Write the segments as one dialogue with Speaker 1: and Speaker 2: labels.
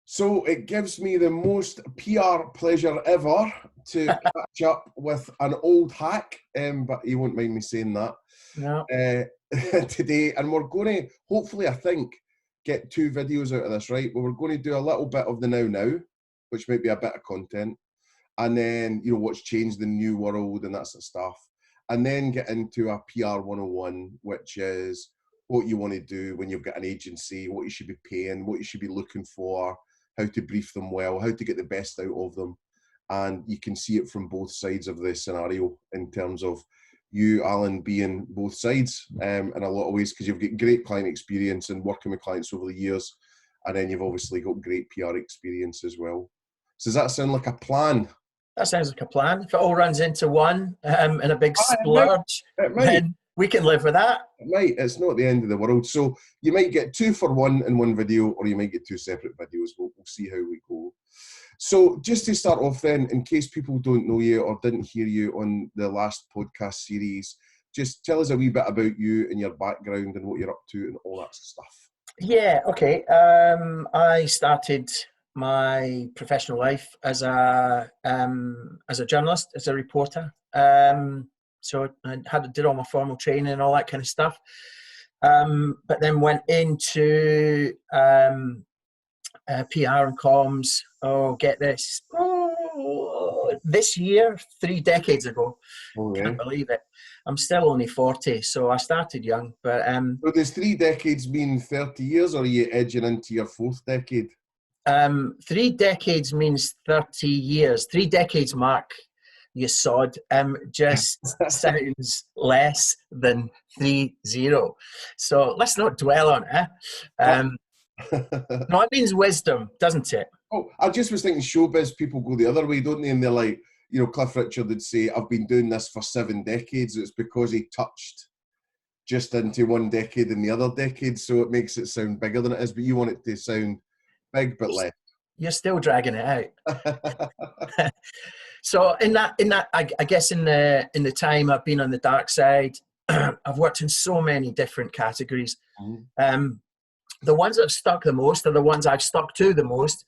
Speaker 1: So it gives me the most PR pleasure ever to catch up with an old hack, but he won't mind me saying that.
Speaker 2: No.
Speaker 1: Today, and we're going to, hopefully, I think, get 2 videos out of this, right? But we're going to do a little bit of the now, which might be a bit of content, and then, you know, what's changed in the new world and that sort of stuff, and then get into a PR 101, which is what you want to do when you've got an agency, what you should be paying, what you should be looking for, how to brief them well, how to get the best out of them. And you can see it from both sides of the scenario in terms of you, Alan, being both sides in a lot of ways, because you've got great client experience and working with clients over the years, and then you've obviously got great PR experience as well. So does that sound like a plan?
Speaker 2: That sounds like a plan. If it all runs into one and a big splurge, then we can live with that.
Speaker 1: It might. It's not the end of the world. So you might get 2 for 1 in one video, or you might get 2 separate videos. We'll see how we go. So just to start off then, in case people don't know you or didn't hear you on the last podcast series, just tell us a wee bit about you and your background and what you're up to and all that stuff.
Speaker 2: Yeah, okay. I started my professional life as a journalist, as a reporter. So I did all my formal training and all that kind of stuff. But then went into PR and comms. Oh, get this. This year, 3 decades ago.
Speaker 1: Oh, yeah.
Speaker 2: Can't believe it. I'm still only 40, so I started young. But
Speaker 1: so does 3 decades mean 30 years, or are you edging into your 4th decade?
Speaker 2: 3 decades means 30 years. 3 decades, Mark, you sod, just sounds less than 30. So let's not dwell on it. No, it means wisdom, doesn't it?
Speaker 1: Oh, I just was thinking showbiz people go the other way, don't they? And they're like, you know, Cliff Richard would say, I've been doing this for 7 decades. It's because he touched just into one decade and the other decade, so it makes it sound bigger than it is, but you want it to sound big but less.
Speaker 2: You're still dragging it out. So in that, I guess in the time I've been on the dark side, I've worked in so many different categories. The ones that have stuck the most are the ones I've stuck to the most,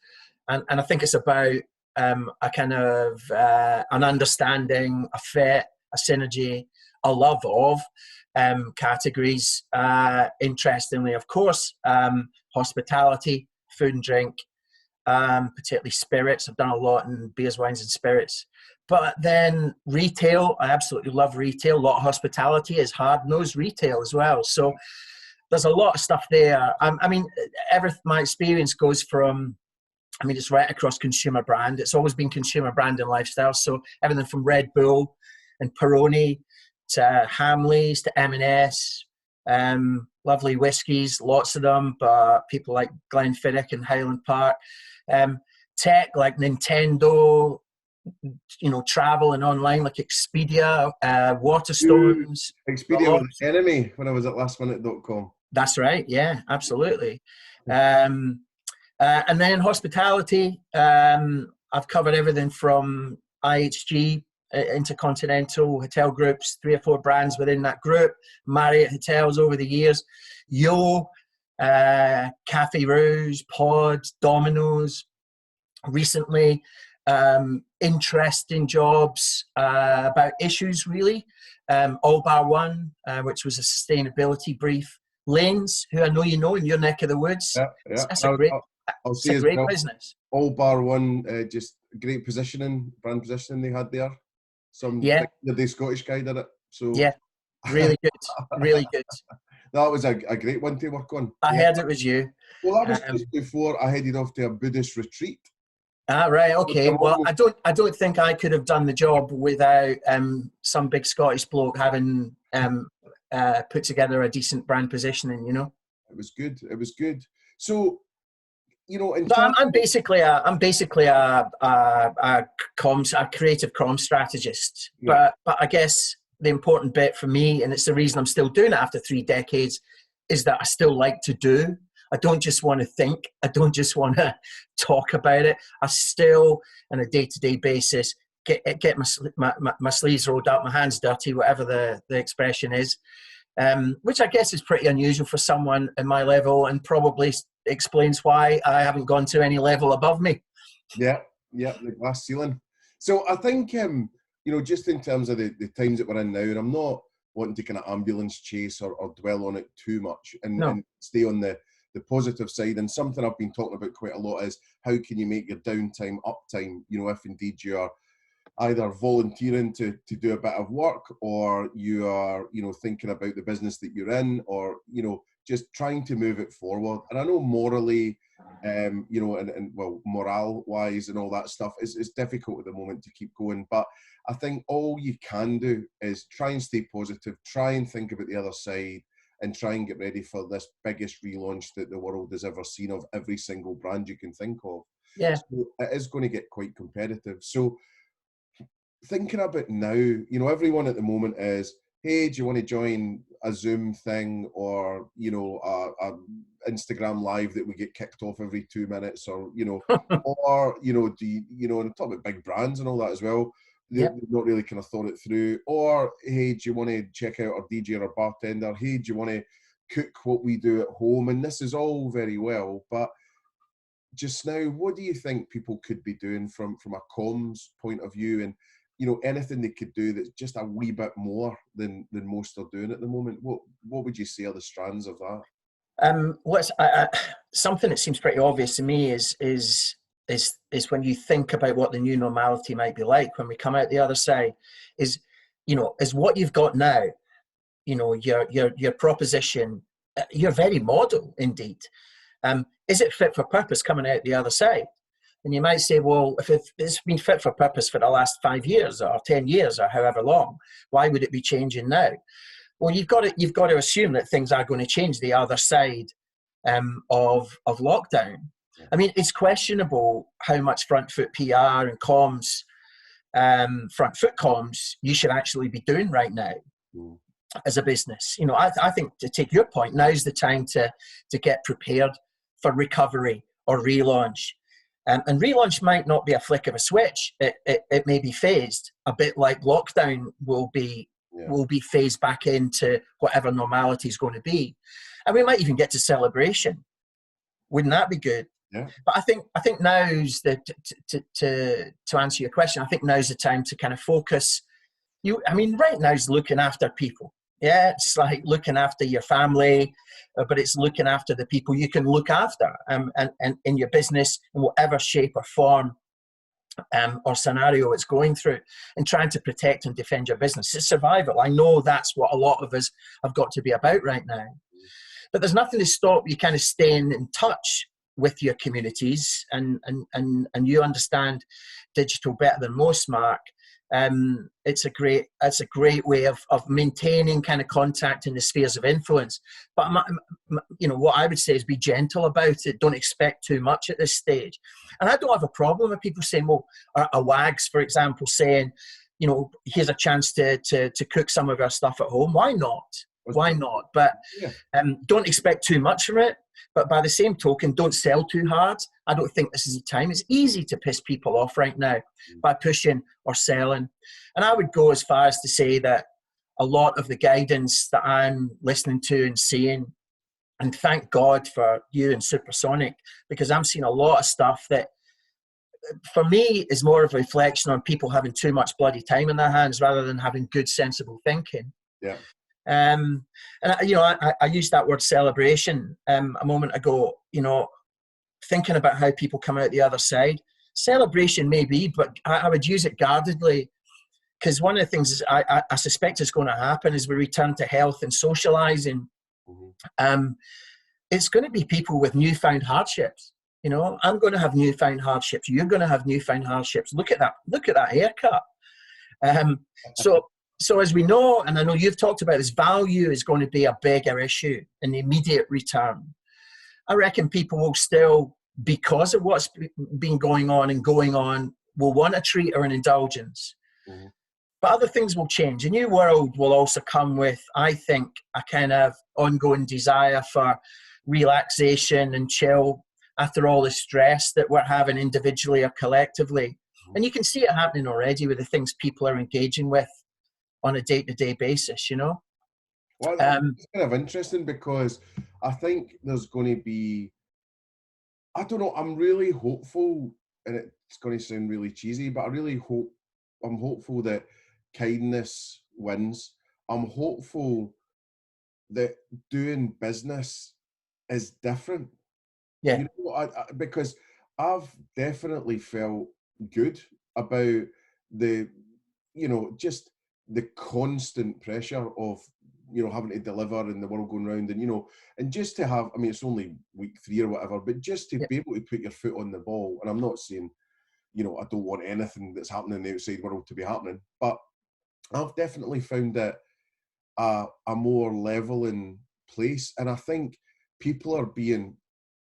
Speaker 2: and I think it's about a kind of an understanding, a fit, a synergy, a love of categories. Interestingly, of course, hospitality, food and drink, particularly spirits. I've done a lot in beers, wines and spirits. But then retail, I absolutely love retail. A lot of hospitality is hard-nosed retail as well. So there's a lot of stuff there. I mean, my experience goes from, it's right across consumer brand. It's always been consumer brand and lifestyle. So everything from Red Bull and Peroni to Hamleys to M&S, lovely whiskies, lots of them, but people like Glenfiddich and Highland Park. Tech like Nintendo, you know, travel and online like Expedia, Waterstones.
Speaker 1: Expedia was an enemy when I was at lastminute.com.
Speaker 2: That's right, yeah, absolutely. And then hospitality, I've covered everything from IHG, Intercontinental Hotel Groups, 3 or 4 brands within that group, Marriott Hotels over the years, Café Rouge, Pods, Dominos. Recently, interesting jobs about issues, really. All Bar One, which was a sustainability brief. Laines, who I know you know in your neck of the woods.
Speaker 1: Yeah.
Speaker 2: That's a great business.
Speaker 1: All Bar One, just great brand positioning they had there. The Scottish guy did it. So
Speaker 2: yeah, really good, really good.
Speaker 1: That was a great one to work on.
Speaker 2: I heard it was you.
Speaker 1: Well, that was just before I headed off to a Buddhist retreat.
Speaker 2: Ah, right, okay. Well, I don't think I could have done the job without some big Scottish bloke having put together a decent brand positioning, you know.
Speaker 1: It was good. So, you know,
Speaker 2: I'm basically a creative comm strategist. Yeah. But I guess the important bit for me, and it's the reason I'm still doing it after 3 decades, is that I still like to do. I don't just want to think. I don't just want to talk about it. I still, on a day-to-day basis, get my sleeves rolled up, my hands dirty, whatever the expression is, which I guess is pretty unusual for someone in my level, and probably explains why I haven't gone to any level above me.
Speaker 1: Yeah, the glass ceiling. So I think, just in terms of the times that we're in now, and I'm not wanting to kind of ambulance chase or dwell on it too much, and stay on the positive side. And something I've been talking about quite a lot is how can you make your downtime uptime, if indeed you are either volunteering to do a bit of work, or you are, thinking about the business that you're in, or, just trying to move it forward. And I know morally, and well, morale-wise and all that stuff is difficult at the moment to keep going. But I think all you can do is try and stay positive, try and think about the other side, and try and get ready for this biggest relaunch that the world has ever seen of every single brand you can think of.
Speaker 2: Yeah.
Speaker 1: So it is going to get quite competitive. So thinking about now, everyone at the moment is, hey, do you want to join a Zoom thing, or, a Instagram live that we get kicked off every 2 minutes, or, or, do you, and talk about big brands and all that as well. They've not really kind of thought it through. Or, hey, do you want to check out our DJ or bartender? Hey, do you want to cook what we do at home? And this is all very well, but just now, what do you think people could be doing from a comms point of view, and anything they could do that's just a wee bit more than most are doing at the moment? What would you say are the strands of that?
Speaker 2: Something that seems pretty obvious to me is when you think about what the new normality might be like when we come out the other side, is what you've got now, your proposition, your very model indeed. Is it fit for purpose coming out the other side? And you might say, well, if it's been fit for purpose for the last 5 years or 10 years or however long, why would it be changing now? Well, you've got to assume that things are going to change the other side of lockdown. I mean, it's questionable how much front foot PR and comms, front foot comms, you should actually be doing right now as a business. I think, to take your point, now's the time to get prepared for recovery or relaunch. And relaunch might not be a flick of a switch. It may be phased, a bit like lockdown will be phased back into whatever normality is going to be. And we might even get to celebration. Wouldn't that be good?
Speaker 1: Yeah.
Speaker 2: But I think now's to answer your question, I think now's the time to kind of focus. Right now is looking after people. Yeah, it's like looking after your family, but it's looking after the people you can look after, and in your business in whatever shape or form or scenario it's going through, and trying to protect and defend your business. It's survival. I know that's what a lot of us have got to be about right now. But there's nothing to stop you kind of staying in touch with your communities, and you understand digital better than most, Mark. It's a great way of maintaining kind of contact in the spheres of influence. But what I would say is be gentle about it. Don't expect too much at this stage. And I don't have a problem with people saying, well, a WAGs, for example, saying, here's a chance to cook some of our stuff at home. Why not? Why not? But don't expect too much from it. But by the same token, don't sell too hard. I don't think this is the time. It's easy to piss people off right now by pushing or selling. And I would go as far as to say that a lot of the guidance that I'm listening to and seeing, and thank God for you and Supersonic, because I'm seeing a lot of stuff that, for me, is more of a reflection on people having too much bloody time in their hands rather than having good, sensible thinking.
Speaker 1: Yeah.
Speaker 2: And I used that word celebration a moment ago, thinking about how people come out the other side. Celebration may be, but I would use it guardedly, because one of the things I suspect is going to happen as we return to health and socializing. It's going to be people with newfound hardships. I'm going to have newfound hardships. You're going to have newfound hardships. Look at that haircut. So as we know, and I know you've talked about this, value is going to be a bigger issue in the immediate return. I reckon people will still, because of what's been going on, will want a treat or an indulgence. But other things will change. A new world will also come with, I think, a kind of ongoing desire for relaxation and chill after all the stress that we're having individually or collectively. And you can see it happening already with the things people are engaging with on a day-to-day basis,
Speaker 1: Well, it's kind of interesting because I think there's going to be, I don't know, I'm really hopeful, and it's going to sound really cheesy, but I'm hopeful that kindness wins. I'm hopeful that doing business is different.
Speaker 2: Yeah.
Speaker 1: You know, because I've definitely felt good about the, just the constant pressure of, having to deliver and the world going round, and just to have, I mean, it's only week 3 or whatever, but just to be able to put your foot on the ball. And I'm not saying, I don't want anything that's happening in the outside world to be happening, but I've definitely found it a more leveling place. And I think people are being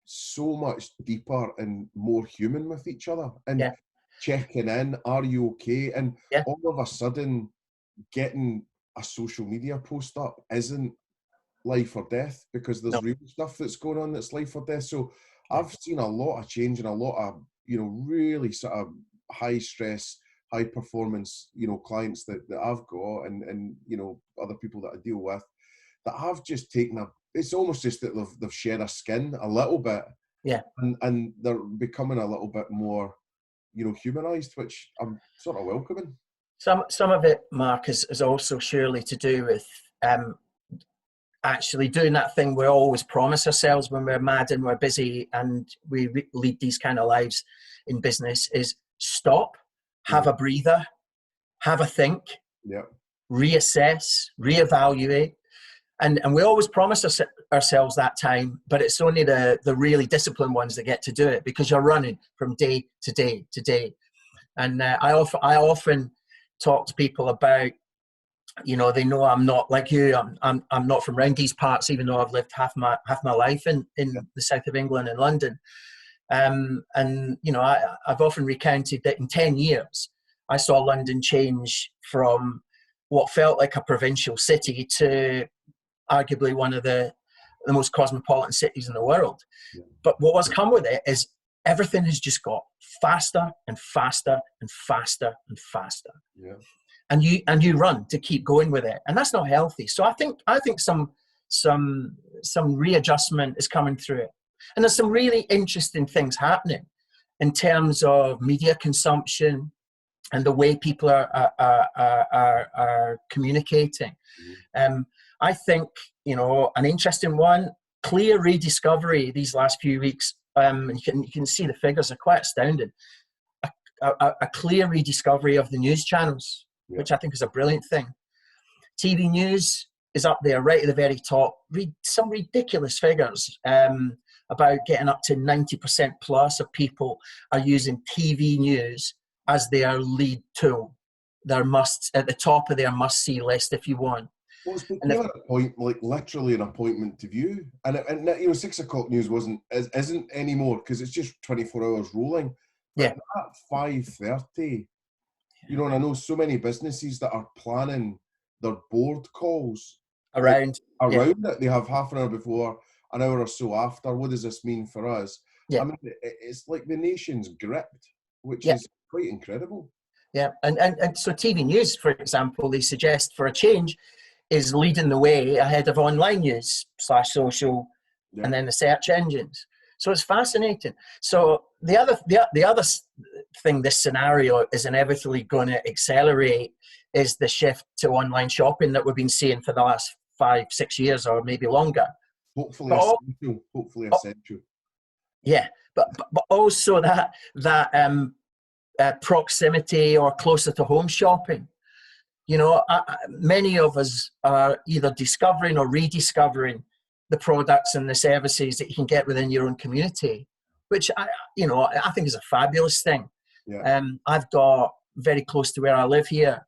Speaker 1: so much deeper and more human with each other and checking in, are you okay? And all of a sudden getting a social media post up isn't life or death, because there's real stuff that's going on that's life or death. So I've seen a lot of change and a lot of, really sort of high stress, high performance, clients that I've got and other people that I deal with, that have just taken it's almost just that they've shed a skin a little bit.
Speaker 2: Yeah.
Speaker 1: And they're becoming a little bit more, humanized, which I'm sort of welcoming.
Speaker 2: Some of it, Mark, is also surely to do with actually doing that thing we always promise ourselves when we're mad and we're busy and we lead these kind of lives in business, is stop, have a breather, have a think, reassess, reevaluate. And we always promise ourselves that time, but it's only the really disciplined ones that get to do it, because you're running from day to day to day. And I often talk to people about, they know I'm not like you. I'm not from round these parts, even though I've lived half my life in the south of England and London. And I've often recounted that in 10 years, I saw London change from what felt like a provincial city to arguably one of the most cosmopolitan cities in the world. But what has come with it is everything has just got faster and faster and faster and faster. And you run to keep going with it, and that's not healthy. So I think some readjustment is coming through it, and there's some really interesting things happening in terms of media consumption and the way people are communicating. I think an interesting one, clear rediscovery these last few weeks. You can see the figures are quite astounding. A clear rediscovery of the news channels, which I think is a brilliant thing. TV news is up there right at the very top. Read some ridiculous figures about getting up to 90% plus of people are using TV news as their lead tool. At the top of their must-see list, if you want.
Speaker 1: Well, it's become literally an appointment to view, and 6 o'clock news isn't anymore, because it's just 24 hours rolling. But at 5:30, and I know so many businesses that are planning their board calls
Speaker 2: around
Speaker 1: it. They have half an hour before, an hour or so after. What does this mean for us? I mean, it's like the nation's gripped, which is quite incredible.
Speaker 2: Yeah, and so TV news, for example, they suggest for a change is leading the way ahead of online news / social, and then the search engines. So it's fascinating. So the other thing this scenario is inevitably going to accelerate is the shift to online shopping that we've been seeing for the last 5-6 years or maybe longer.
Speaker 1: Hopefully essential.
Speaker 2: Yeah, but also that proximity or closer to home shopping. Many of us are either discovering or rediscovering the products and the services that you can get within your own community, which I think is a fabulous thing. I've got very close to where I live here,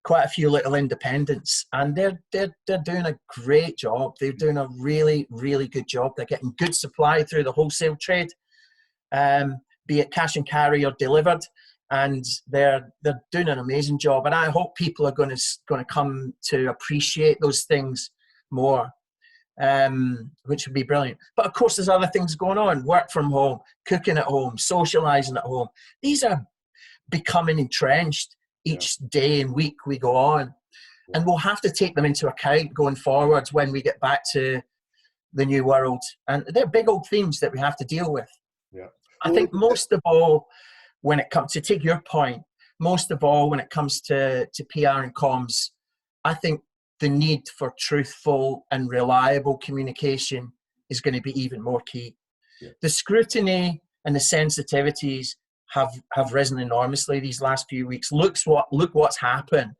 Speaker 2: quite a few little independents, and they're doing a great job. They're doing a really, really good job. They're getting good supply through the wholesale trade, be it cash and carry or delivered. And they're doing an amazing job, and I hope people are going to come to appreciate those things more, which would be brilliant. But of course, there's other things going on: work from home, cooking at home, socialising at home. These are becoming entrenched each day and week we go on. And we'll have to take them into account going forwards when we get back to the new world. And they're big old themes that we have to deal with.
Speaker 1: Yeah.
Speaker 2: I think most of all, when it comes to take your point, most of all, when it comes to PR and comms, I think the need for truthful and reliable communication is going to be even more key.
Speaker 1: Yeah.
Speaker 2: The scrutiny and the sensitivities have risen enormously these last few weeks. Look what's happened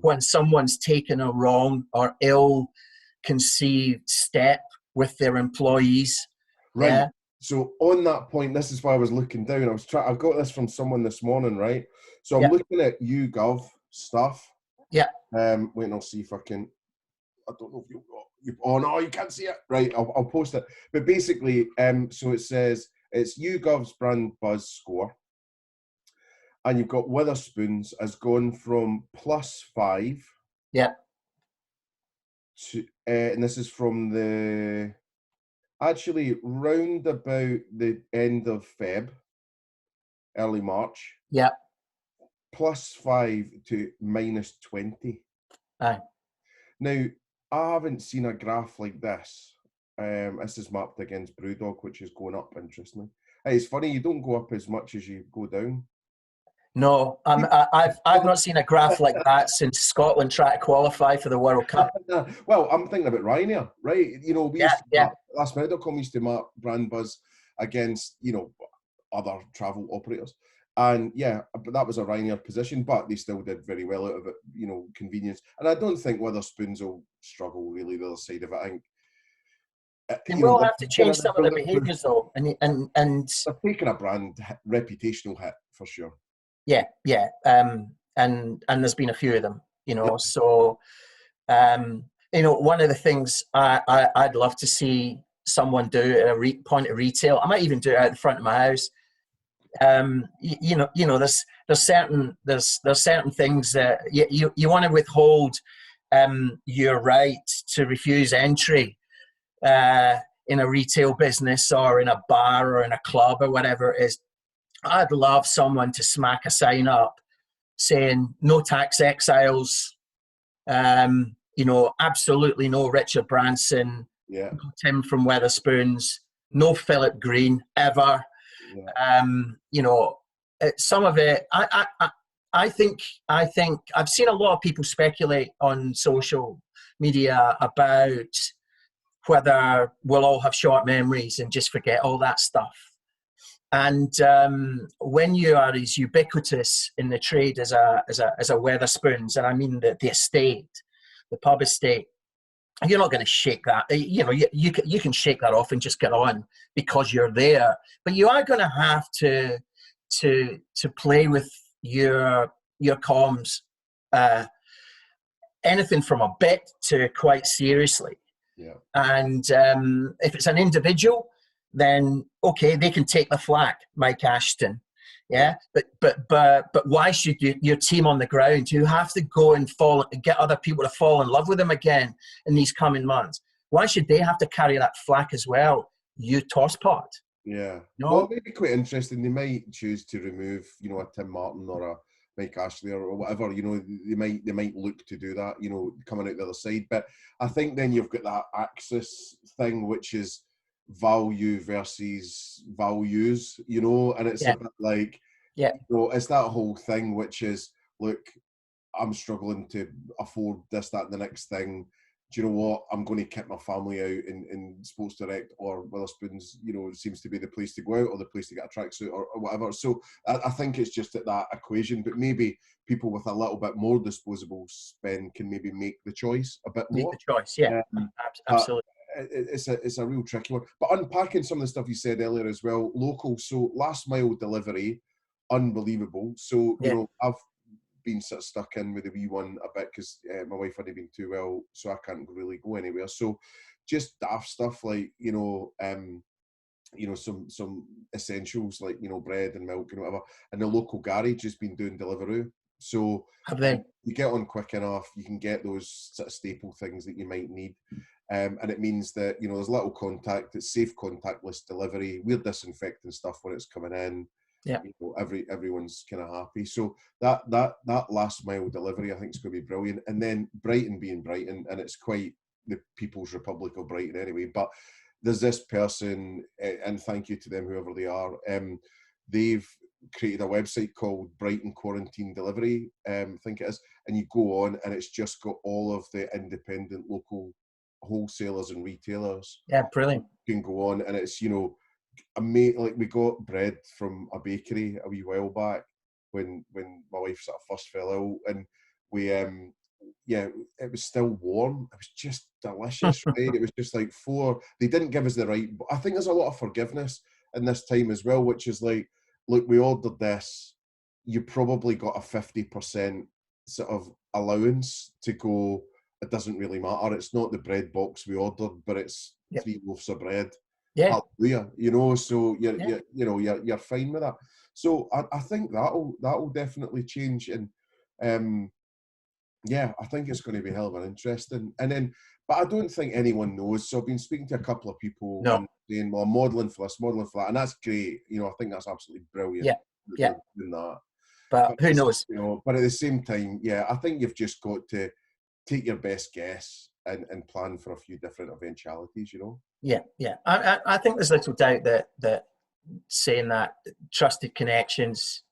Speaker 2: when someone's taken a wrong or ill-conceived step with their employees.
Speaker 1: Right.
Speaker 2: Yeah.
Speaker 1: So on that point, this is why I was looking down. I got this from someone this morning, right? So I'm looking at YouGov stuff.
Speaker 2: Yeah.
Speaker 1: Wait, I'll see if I can. I don't know if oh no, you can't see it. Right, I'll post it. But basically, so it says it's YouGov's brand buzz score, and you've got Wetherspoons has gone from +5.
Speaker 2: Yeah.
Speaker 1: To and this is from the actually round about the end of Feb, early March.
Speaker 2: Yeah.
Speaker 1: +5 to -20.
Speaker 2: Aye.
Speaker 1: Now, I haven't seen a graph like this. This is mapped against Brewdog, which is going up, interestingly. Hey, it's funny, you don't go up as much as you go down.
Speaker 2: No, I've not seen a graph like that since Scotland tried to qualify for the World Cup.
Speaker 1: Well, I'm thinking about Ryanair, right? You know, we used to lastminute.com used to map brand buzz against, you know, other travel operators. And yeah, but that was a Ryanair position, but they still did very well out of it, you know, convenience. And I don't think Wetherspoons will struggle really the other side of it. I think
Speaker 2: they will have to change some of their behaviours though, and
Speaker 1: they're taking a brand reputational hit for sure.
Speaker 2: Yeah, and there's been a few of them, you know. So, you know, one of the things I'd love to see someone do at a point of retail. I might even do it out the front of my house. You know, there's certain things that you want to withhold your right to refuse entry in a retail business or in a bar or in a club or whatever it is. I'd love someone to smack a sign up saying no tax exiles, you know, absolutely no Richard Branson, no Tim from Wetherspoons, no Philip Green ever. You know, some of it, I think I've seen a lot of people speculate on social media about whether we'll all have short memories and just forget all that stuff. And when you are as ubiquitous in the trade as a Wetherspoons, and I mean the estate, the pub estate, you're not going to shake that. You know, you can shake that off and just get on because you're there. But you are going to have to play with your comms, anything from a bit to quite seriously.
Speaker 1: Yeah. And
Speaker 2: if it's an individual, then okay, they can take the flak, Mike Ashton. Yeah, but why should your team on the ground, you have to go and get other people to fall in love with them again in these coming months? Why should they have to carry that flak as well? You tosspot.
Speaker 1: Yeah.
Speaker 2: No?
Speaker 1: Well, it may be quite interesting. They might choose to remove, you know, a Tim Martin or a Mike Ashley or whatever. You know, they might look to do that. You know, coming out the other side. But I think then you've got that axis thing, which is value versus values, you know, and it's a bit like, you know, it's that whole thing which is, look, I'm struggling to afford this, that, and the next thing. Do you know what? I'm going to kick my family out in Sports Direct or Wetherspoons, you know, seems to be the place to go out or the place to get a tracksuit or whatever. So I think it's just that equation, but maybe people with a little bit more disposable spend can maybe make the choice a bit more.
Speaker 2: Make the choice, yeah, absolutely.
Speaker 1: It's a real tricky one. But unpacking some of the stuff you said earlier as well, local, so last mile delivery, unbelievable. So, you know, I've been sort of stuck in with the wee one a bit because my wife hadn't been too well, so I can't really go anywhere. So just daft stuff like, you know, some essentials like, you know, bread and milk and whatever. And the local garage has been doing Deliveroo. So you get on quick enough, you can get those sort of staple things that you might need. And it means that, you know, there's little contact, it's safe contactless delivery. We're disinfecting stuff when it's coming in.
Speaker 2: Yeah.
Speaker 1: You know, everyone's kind of happy. So that last mile delivery, I think, is going to be brilliant. And then Brighton being Brighton, and it's quite the People's Republic of Brighton anyway. But there's this person, and thank you to them, whoever they are. They've created a website called Brighton Quarantine Delivery, I think it is, and you go on, and it's just got all of the independent local wholesalers and retailers.
Speaker 2: Yeah, brilliant.
Speaker 1: You can go on, and it's, you know, like we got bread from a bakery a wee while back when my wife sort of first fell ill, and we yeah, it was still warm. It was just delicious, right? It was just like they didn't give us the right, but I think there's a lot of forgiveness in this time as well, which is like, look, we ordered this, you probably got a 50% sort of allowance to go, it doesn't really matter, it's not the bread box we ordered, but it's 3 loaves of bread.
Speaker 2: Yeah.
Speaker 1: Hallelujah, you know, so you're fine with that. So I think that'll definitely change, and yeah, I think it's going to be hell of an interesting. And then, but I don't think anyone knows. So I've been speaking to a couple of people and saying, well, I'm modelling for this, modelling for that, and that's great. You know, I think that's absolutely brilliant.
Speaker 2: Yeah.
Speaker 1: Doing that.
Speaker 2: But who knows?
Speaker 1: You know, but at the same time, yeah, I think you've just got to take your best guess and plan for a few different eventualities, you know?
Speaker 2: Yeah. I think there's little doubt that saying that trusted connections,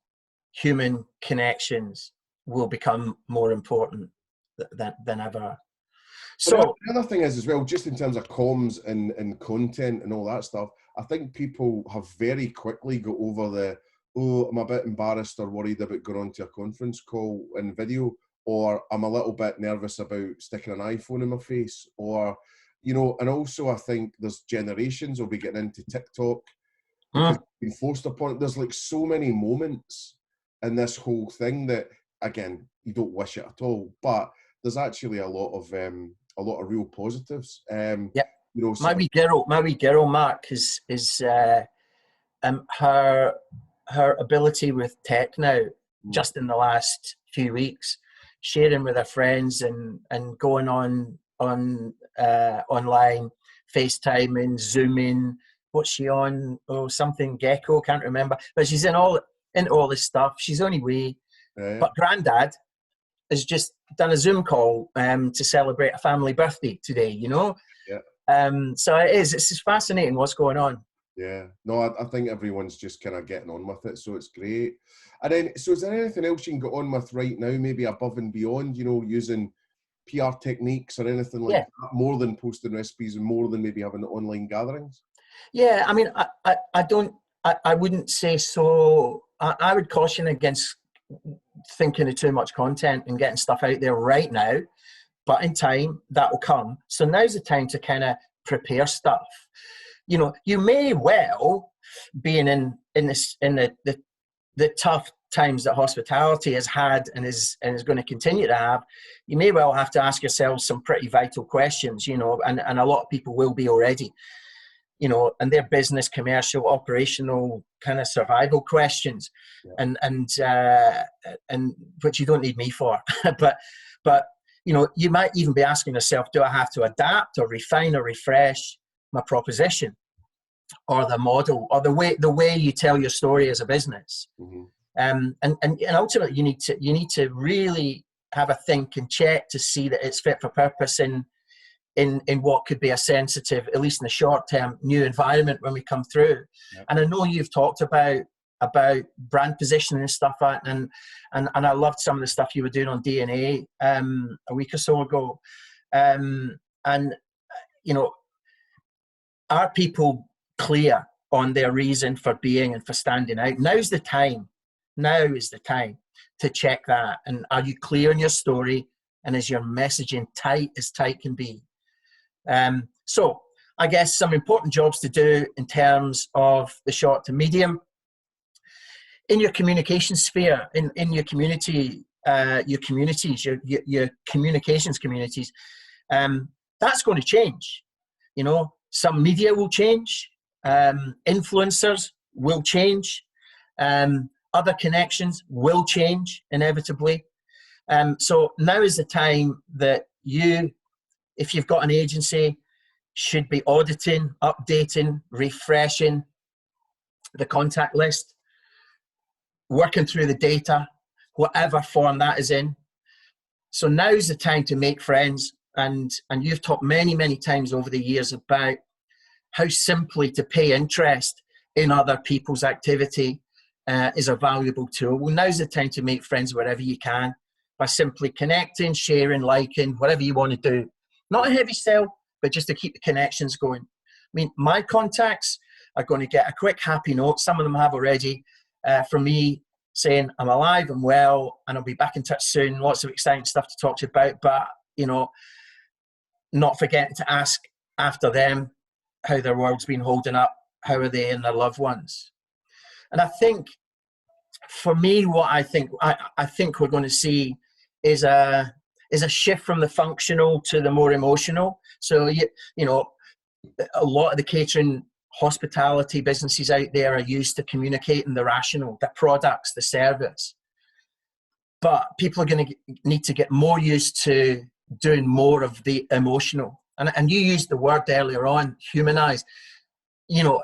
Speaker 2: human connections, will become more important than ever. So
Speaker 1: the other thing is as well, just in terms of comms and content and all that stuff, I think people have very quickly got over I'm a bit embarrassed or worried about going onto a conference call and video, or I'm a little bit nervous about sticking an iPhone in my face, or, you know, and also I think there's generations will be getting into TikTok because it's been forced upon it. There's like so many moments in this whole thing that, again, you don't wish it at all, but there's actually a lot of real positives. You know,
Speaker 2: my wee girl, Mark, is her ability with tech now, just in the last few weeks, sharing with her friends and going on online, FaceTiming, Zooming. What's she on? Oh, something Gecko, can't remember. But she's into all this stuff. She's only wee. But Grandad has just done a Zoom call to celebrate a family birthday today, you know?
Speaker 1: Yeah.
Speaker 2: So it's just fascinating what's going on.
Speaker 1: Yeah. No, I think everyone's just kind of getting on with it, so it's great. And then, so is there anything else you can get on with right now, maybe above and beyond, you know, using PR techniques or anything like that, more than posting recipes and more than maybe having online gatherings?
Speaker 2: Yeah, I mean, I wouldn't say so. I would caution against thinking of too much content and getting stuff out there right now, but in time that will come. So now's the time to kind of prepare stuff. You know, you may well, being in the tough times that hospitality has had and is going to continue to have, you may well have to ask yourself some pretty vital questions, you know, and a lot of people will be already, you know, and they're business, commercial, operational kind of survival questions, and which you don't need me for, but you know, you might even be asking yourself, do I have to adapt or refine or refresh my proposition or the model or the way you tell your story as a business? And ultimately you need to really have a think and check to see that it's fit for purpose in what could be a sensitive, at least in the short term, new environment when we come through. And I know you've talked about brand positioning and stuff like that, and I loved some of the stuff you were doing on DNA a week or so ago. And you know, are people clear on their reason for being and for standing out? Now is the time to check that. And are you clear in your story? And is your messaging tight as tight can be? So I guess some important jobs to do in terms of the short to medium. In your communication sphere, in your community, your communities, your communications communities, that's going to change. You know, some media will change, influencers will change, other connections will change inevitably. So now is the time that you, if you've got an agency, should be auditing, updating, refreshing the contact list. working through the data, whatever form that is in. So now's the time to make friends. And you've talked many, many times over the years about how simply to pay interest in other people's activity is a valuable tool. Well, now's the time to make friends wherever you can by simply connecting, sharing, liking, whatever you want to do. Not a heavy sell, but just to keep the connections going. I mean, my contacts are going to get a quick happy note. Some of them have already from me saying I'm alive and well, and I'll be back in touch soon. Lots of exciting stuff to talk to you about, but, you know, not forgetting to ask after them how their world's been holding up, how are they and their loved ones. And I think, for me, what I think we're going to see is a shift from the functional to the more emotional. So, you know, a lot of the catering hospitality businesses out there are used to communicating the rational, the products, the service. But people are going to need to get more used to doing more of the emotional. And you used the word earlier on, humanize. You know,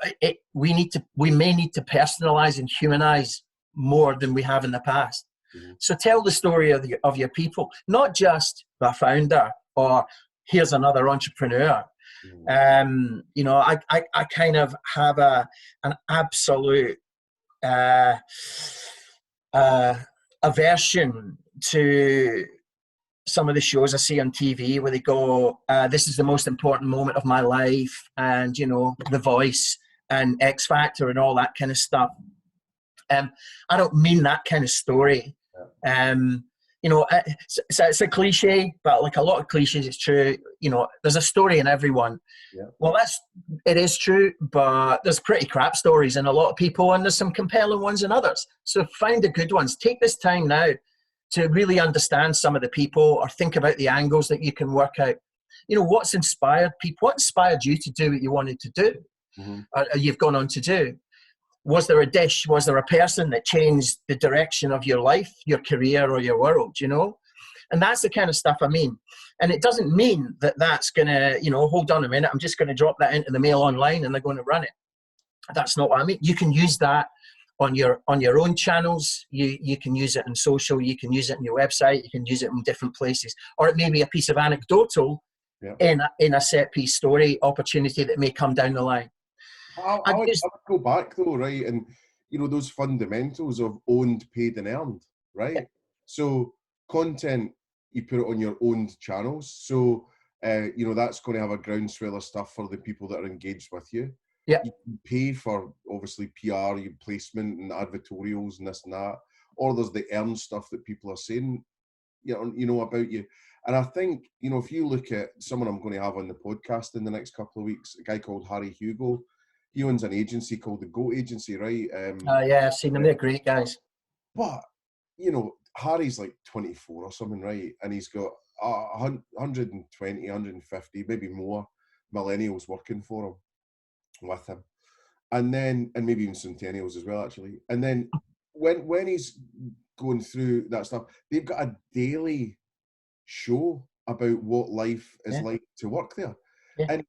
Speaker 2: we may need to personalize and humanize more than we have in the past. Mm-hmm. So tell the story of your people, not just the founder or here's another entrepreneur. Mm-hmm. You know, I kind of have an absolute aversion to some of the shows I see on TV where they go, this is the most important moment of my life, and, you know, The Voice and X Factor and all that kind of stuff. I don't mean that kind of story. You know, it's a cliche, but like a lot of cliches, it's true. You know, there's a story in everyone. Yeah. Well, it is true, but there's pretty crap stories in a lot of people, and there's some compelling ones in others. So find the good ones. Take this time now to really understand some of the people, or think about the angles that you can work out. You know, what's inspired people? What inspired you to do what you wanted to do? Mm-hmm. Or you've gone on to do? Was there a dish? Was there a person that changed the direction of your life, your career, or your world, you know? And that's the kind of stuff I mean. And it doesn't mean that that's going to, you know, hold on a minute, I'm just going to drop that into the mail online and they're going to run it. That's not what I mean. You can use that on your own channels. You can use it in social. You can use it on your website. You can use it in different places. Or it may be a piece of anecdotal in a set piece story opportunity that may come down the line.
Speaker 1: I would go back though, right? And, you know, those fundamentals of owned, paid and earned, right? Yeah. So content, you put it on your owned channels. So, you know, that's going to have a groundswell of stuff for the people that are engaged with you. Yeah. You can pay for, obviously, PR, your placement and advertorials and this and that. Or there's the earned stuff that people are saying, you know, about you. And I think, you know, if you look at someone I'm going to have on the podcast in the next couple of weeks, a guy called Harry Hugo. He owns an agency called the Goat Agency, right?
Speaker 2: Yeah, I've seen them. They're great guys.
Speaker 1: But, you know, Harry's like 24 or something, right? And he's got 120, 150, maybe more millennials working for him, with him. And maybe even centennials as well, actually. And then when he's going through that stuff, they've got a daily show about what life is like to work there. Yeah. And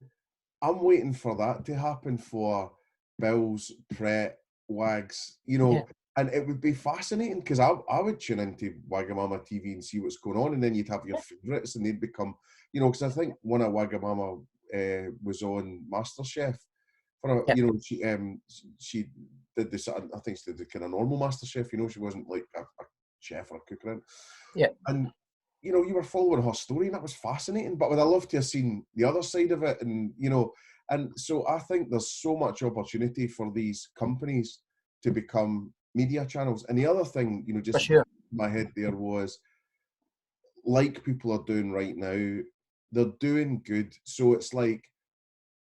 Speaker 1: I'm waiting for that to happen for Bills, Pret, Wags, you know, and it would be fascinating because I would tune into Wagamama TV and see what's going on, and then you'd have your favourites and they'd become, you know, because I think one of Wagamama was on MasterChef. You know, she did this, I think she did the kind of normal MasterChef, you know, she wasn't like a chef or a cook or anything. Yeah. And, you know, you were following her story and that was fascinating, but I'd love to have seen the other side of it. And, you know, and so I think there's so much opportunity for these companies to become media channels. And the other thing, you know, just in my head there was, like people are doing right now, they're doing good. So it's like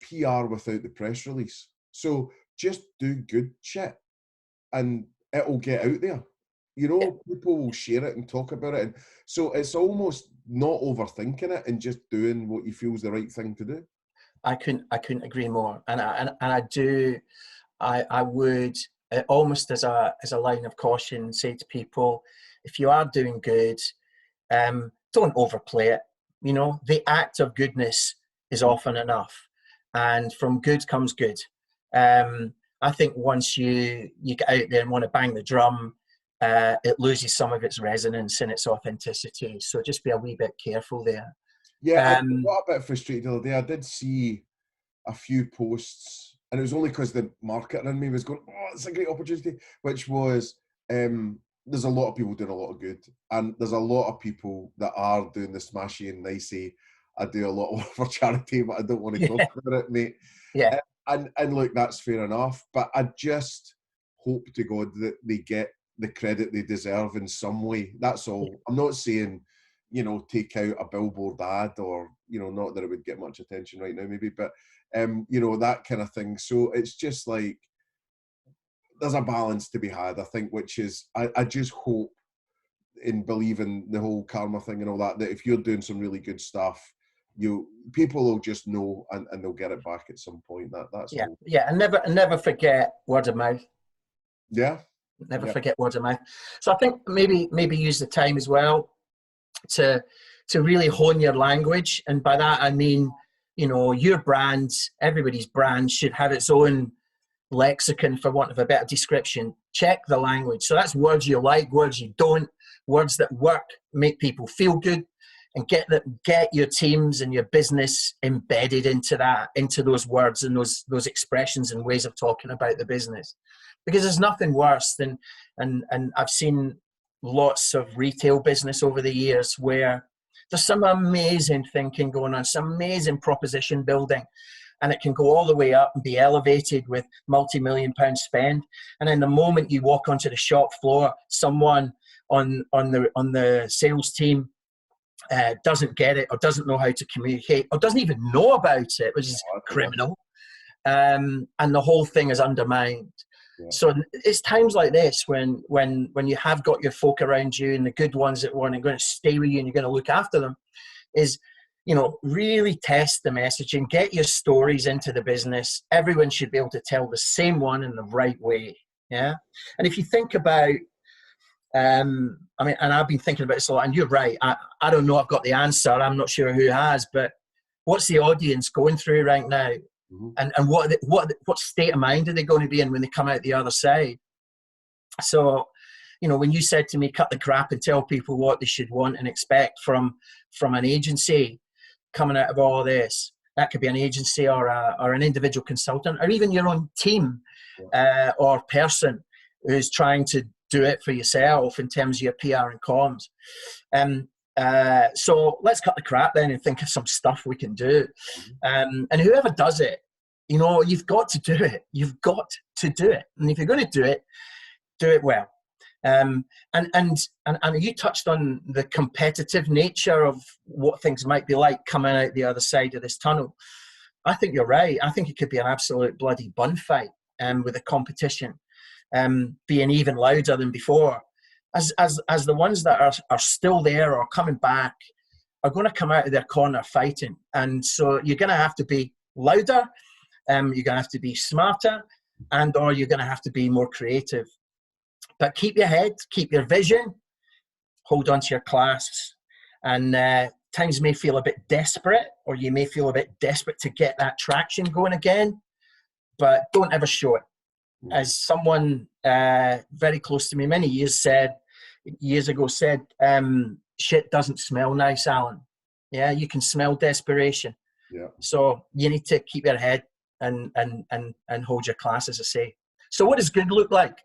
Speaker 1: PR without the press release. So just do good shit and it'll get out there. You know, people will share it and talk about it. And so it's almost not overthinking it and just doing what you feel is the right thing to do.
Speaker 2: I couldn't agree more. And I would almost as a line of caution say to people, if you are doing good, don't overplay it. You know, the act of goodness is often enough. And from good comes good. I think once you get out there and want to bang the drum, it loses some of its resonance and its authenticity. So just be a wee bit careful there.
Speaker 1: Yeah, I got a bit frustrated the other day. I did see a few posts, and it was only because the marketer in me was going, "Oh, it's a great opportunity," which was, there's a lot of people doing a lot of good, and there's a lot of people that are doing the smashy and nicey. I do a lot of work for charity, but I don't want to talk about it, mate.
Speaker 2: Yeah.
Speaker 1: And look, that's fair enough, but I just hope to God that they get the credit they deserve in some way. That's all. I'm not saying, take out a billboard ad, or, not that it would get much attention right now, maybe, but, that kind of thing. So it's just like, there's a balance to be had, I think, which is, I just hope and believe in the whole karma thing and all that if you're doing some really good stuff, people will just know, and they'll get it back at some point. That's all.
Speaker 2: Yeah, and never forget word of mouth.
Speaker 1: Yeah.
Speaker 2: Never forget word of mouth. So I think maybe use the time as well to really hone your language. And by that I mean, your brand, everybody's brand should have its own lexicon, for want of a better description. Check the language. So that's words you like, words you don't, words that work, make people feel good, and get your teams and your business embedded into those words and those expressions and ways of talking about the business. Because there's nothing worse than, and I've seen lots of retail business over the years where there's some amazing thinking going on, some amazing proposition building, and it can go all the way up and be elevated with multi-million-pound spend. And then the moment you walk onto the shop floor, someone on the sales team doesn't get it, or doesn't know how to communicate, or doesn't even know about it, which is criminal. And the whole thing is undermined. Yeah. So it's times like this when you have got your folk around you, and the good ones that are going to stay with you and you're going to look after them, is, really test the messaging, get your stories into the business. Everyone should be able to tell the same one in the right way. Yeah. And if you think about, and I've been thinking about this a lot, and you're right. I don't know. I've got the answer. I'm not sure who has, but what's the audience going through right now? Mm-hmm. And what state of mind are they going to be in when they come out the other side? So, when you said to me, cut the crap and tell people what they should want and expect from an agency coming out of all of this, that could be an agency or an individual consultant, or even your own team or person who's trying to do it for yourself in terms of your PR and comms. So let's cut the crap then and think of some stuff we can do. And whoever does it, you've got to do it. You've got to do it. And if you're going to do it well. And you touched on the competitive nature of what things might be like coming out the other side of this tunnel. I think you're right. I think it could be an absolute bloody bun fight with the competition being even louder than before. As the ones that are still there or coming back are going to come out of their corner fighting. And so you're going to have to be louder, you're going to have to be smarter, or you're going to have to be more creative. But keep your head, keep your vision, hold on to your clasps. And times may feel a bit desperate, or you may feel a bit desperate to get that traction going again, but don't ever show it. As someone very close to me many years ago said, shit doesn't smell nice, Alan. Yeah, you can smell desperation. Yeah. So you need to keep your head and hold your class, as I say. So what does good look like?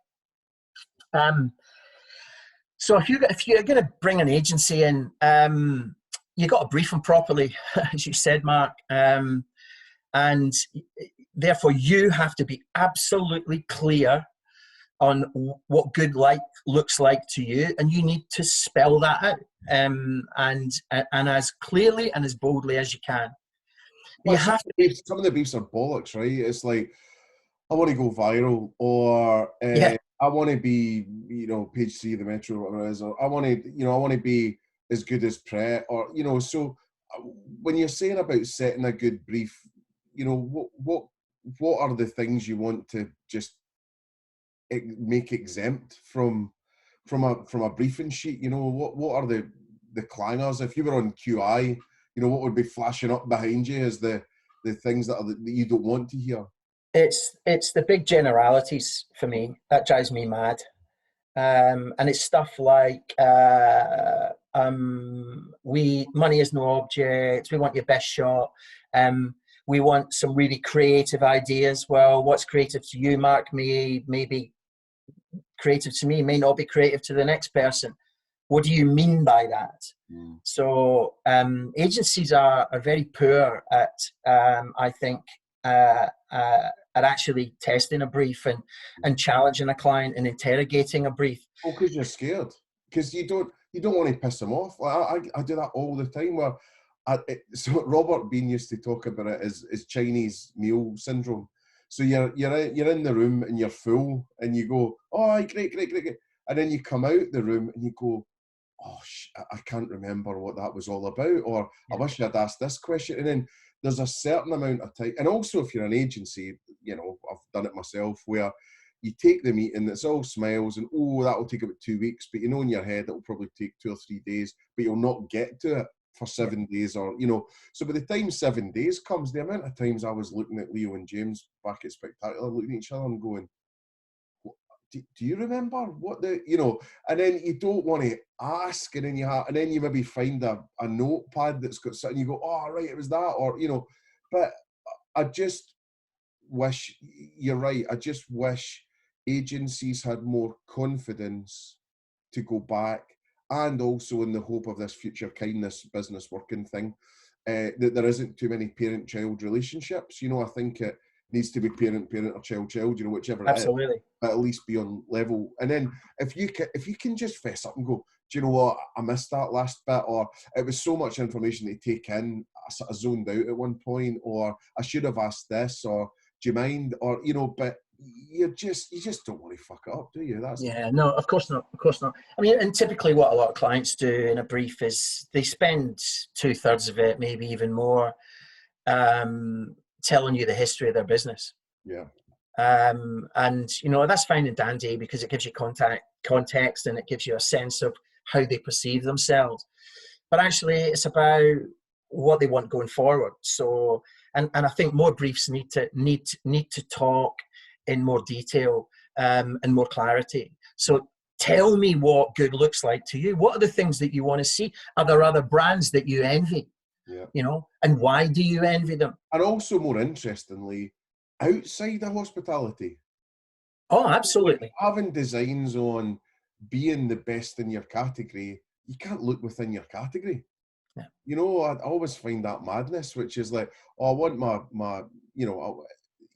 Speaker 2: So if you're going to bring an agency in, you got to brief them properly, as you said, Mark, and therefore you have to be absolutely clear on what good looks like to you, and you need to spell that out, and as clearly and as boldly as you can.
Speaker 1: Well, some of the beefs are bollocks, right? It's like, I want to go viral, or I want to be, page 3 of the Metro, or whatever it is, or I want to be as good as Pret, or, so when you're saying about setting a good brief, what are the things you want to just make exempt from a briefing sheet? What are the clangers? If you were on QI, what would be flashing up behind you as the things that you don't want to hear?
Speaker 2: It's the big generalities for me that drives me mad. And it's stuff like money is no object. We want your best shot. We want some really creative ideas. Well, what's creative to you, Mark, may be creative to me, may not be creative to the next person. What do you mean by that? So agencies are very poor at, I think, at actually testing a brief and challenging a client and interrogating a brief.
Speaker 1: Oh, because you're scared. Because you don't want to piss them off. I do that all the time. Where so Robert Bean used to talk about it as Chinese meal syndrome. So you're in the room and you're full and you go, oh, great, and then you come out the room and you go, oh, I can't remember what that was all about, or I wish I'd asked this question. And then there's a certain amount of time, and also if you're an agency, I've done it myself, where you take the meeting, it's all smiles, and that'll take about 2 weeks, but in your head it'll probably take 2 or 3 days, but you'll not get to it for 7 days, or so by the time 7 days comes, the amount of times I was looking at Leo and James back at Spectacular, looking at each other and going, do you remember what and then you don't want to ask, and then you maybe find a notepad that's got something, you go, oh right, it was that, or but I just wish, you're right, I just wish agencies had more confidence to go back, and also in the hope of this future kindness business working thing, that there isn't too many parent-child relationships. I think it needs to be parent or child, whichever it is, but at least be on level. And then if you can just fess up and go, do you know what, I missed that last bit, or it was so much information to take in, I sort of zoned out at one point, or I should have asked this, or do you mind, or but you just don't want to fuck it up, do you?
Speaker 2: No, of course not. I mean, and typically what a lot of clients do in a brief is they spend 2/3 of it, maybe even more, telling you the history of their business. And that's fine and dandy, because it gives you context and it gives you a sense of how they perceive themselves. But actually, it's about what they want going forward. So, and I think more briefs need to talk in more detail and more clarity. So tell me what good looks like to you. What are the things that you want to see? Are there other brands that you envy? And why do you envy them?
Speaker 1: And also, more interestingly, outside of hospitality.
Speaker 2: Oh, absolutely.
Speaker 1: Having designs on being the best in your category, you can't look within your category. I always find that madness, which is like, I want my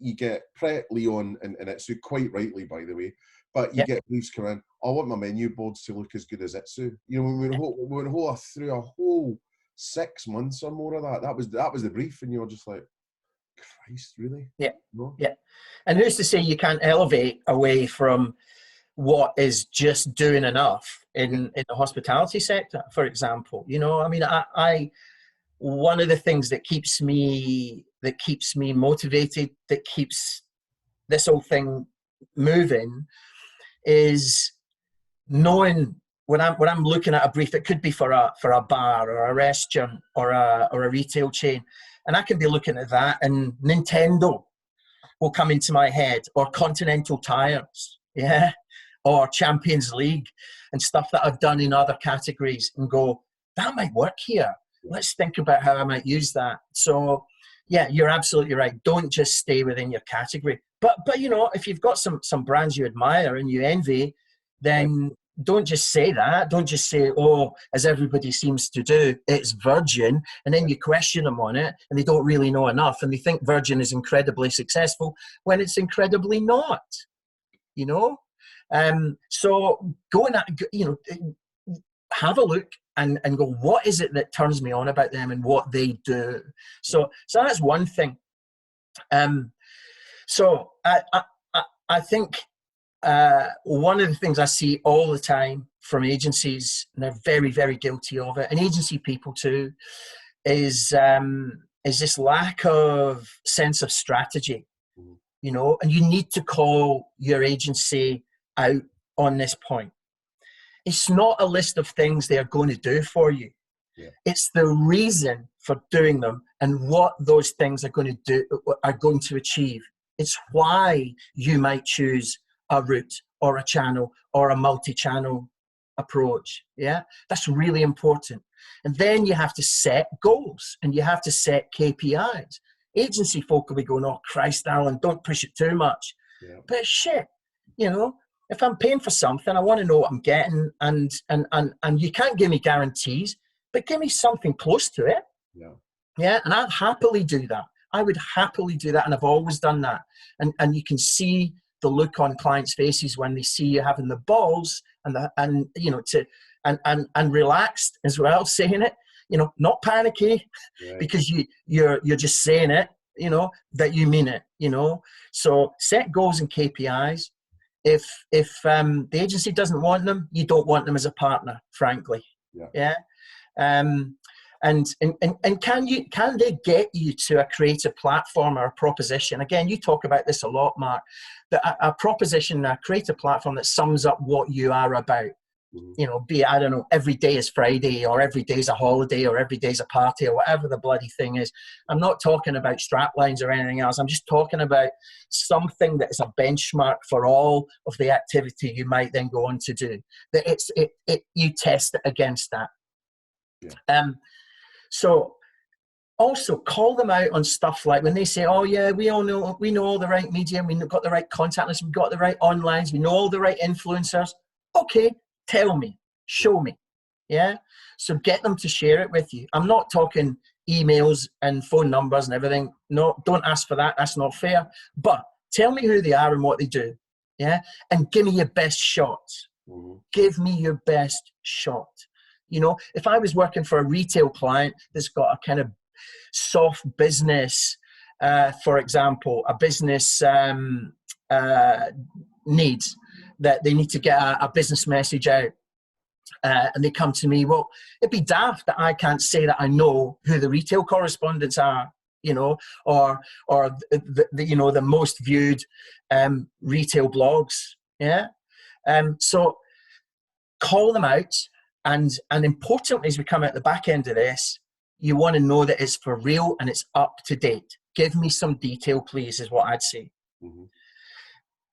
Speaker 1: you get Pret, Leon, and Itsu, quite rightly, by the way, but you get briefs come in, I want my menu boards to look as good as Itsu. We went through a whole 6 months or more of that. That was the brief, and you're just like, Christ, really?
Speaker 2: Yeah. And who's to say you can't elevate away from what is just doing enough in the hospitality sector, for example? I mean, I one of the things that keeps me motivated, that keeps this whole thing moving, is knowing when I'm looking at a brief, it could be for a bar or a restaurant or a retail chain, and I can be looking at that and Nintendo will come into my head, or Continental Tires, or Champions League, and stuff that I've done in other categories, and go, that might work here. Let's think about how I might use that. So yeah, you're absolutely right. Don't just stay within your category. But if you've got some brands you admire and you envy, then don't just say that. Don't just say, oh, as everybody seems to do, it's Virgin, and then you question them on it, and they don't really know enough, and they think Virgin is incredibly successful when it's incredibly not. So go and have a look and go, what is it that turns me on about them and what they do? So that's one thing. So I think one of the things I see all the time from agencies, and they're very, very guilty of it, and agency people too, is this lack of sense of strategy, and you need to call your agency out on this point. It's not a list of things they are going to do for you. It's the reason for doing them and what those things are going to achieve. It's why you might choose a route or a channel or a multi-channel approach. Yeah, that's really important. And then you have to set goals and you have to set KPIs. Agency folk will be going, oh Christ, Alan, don't push it too much. Yeah. But shit, you know, if I'm paying for something, I want to know what I'm getting, and you can't give me guarantees, but give me something close to it. Yeah. Yeah, and I'd happily do that. I would happily do that, and I've always done that. And you can see the look on clients' faces when they see you having the balls and you know, and relaxed as well, saying it, you know, not panicky, right, because you're just saying it, you know, that you mean it, you know. So set goals and KPIs. If the agency doesn't want them, you don't want them as a partner, frankly. Yeah. And can they get you to a creative platform or a proposition? Again, you talk about this a lot, Mark. A proposition, a creative platform that sums up what you are about. Mm-hmm. You know, be it, I don't know, every day is Friday, or every day is a holiday, or every day is a party, or whatever the bloody thing is. I'm not talking about strap lines or anything else. I'm just talking about something that is a benchmark for all of the activity you might then go on to do. That you test it against that. Yeah. So also call them out on stuff like when they say, oh yeah, we know all the right media, we've got the right contact list, we've got the right onlines, we know all the right influencers. Okay, tell me, show me. Yeah. So get them to share it with you. I'm not talking emails and phone numbers and everything. No, don't ask for that. That's not fair. But tell me who they are and what they do. Yeah. And give me your best shot. Mm-hmm. Give me your best shot. You know, if I was working for a retail client that's got a kind of soft business, for example, a business needs that they need to get a business message out, and they come to me, well, it'd be daft that I can't say that I know who the retail correspondents are, you know, or the you know, the most viewed retail blogs. Yeah. So call them out. And importantly, as we come out the back end of this, you want to know that it's for real and it's up to date. Give me some detail, please, is what I'd say. Mm-hmm.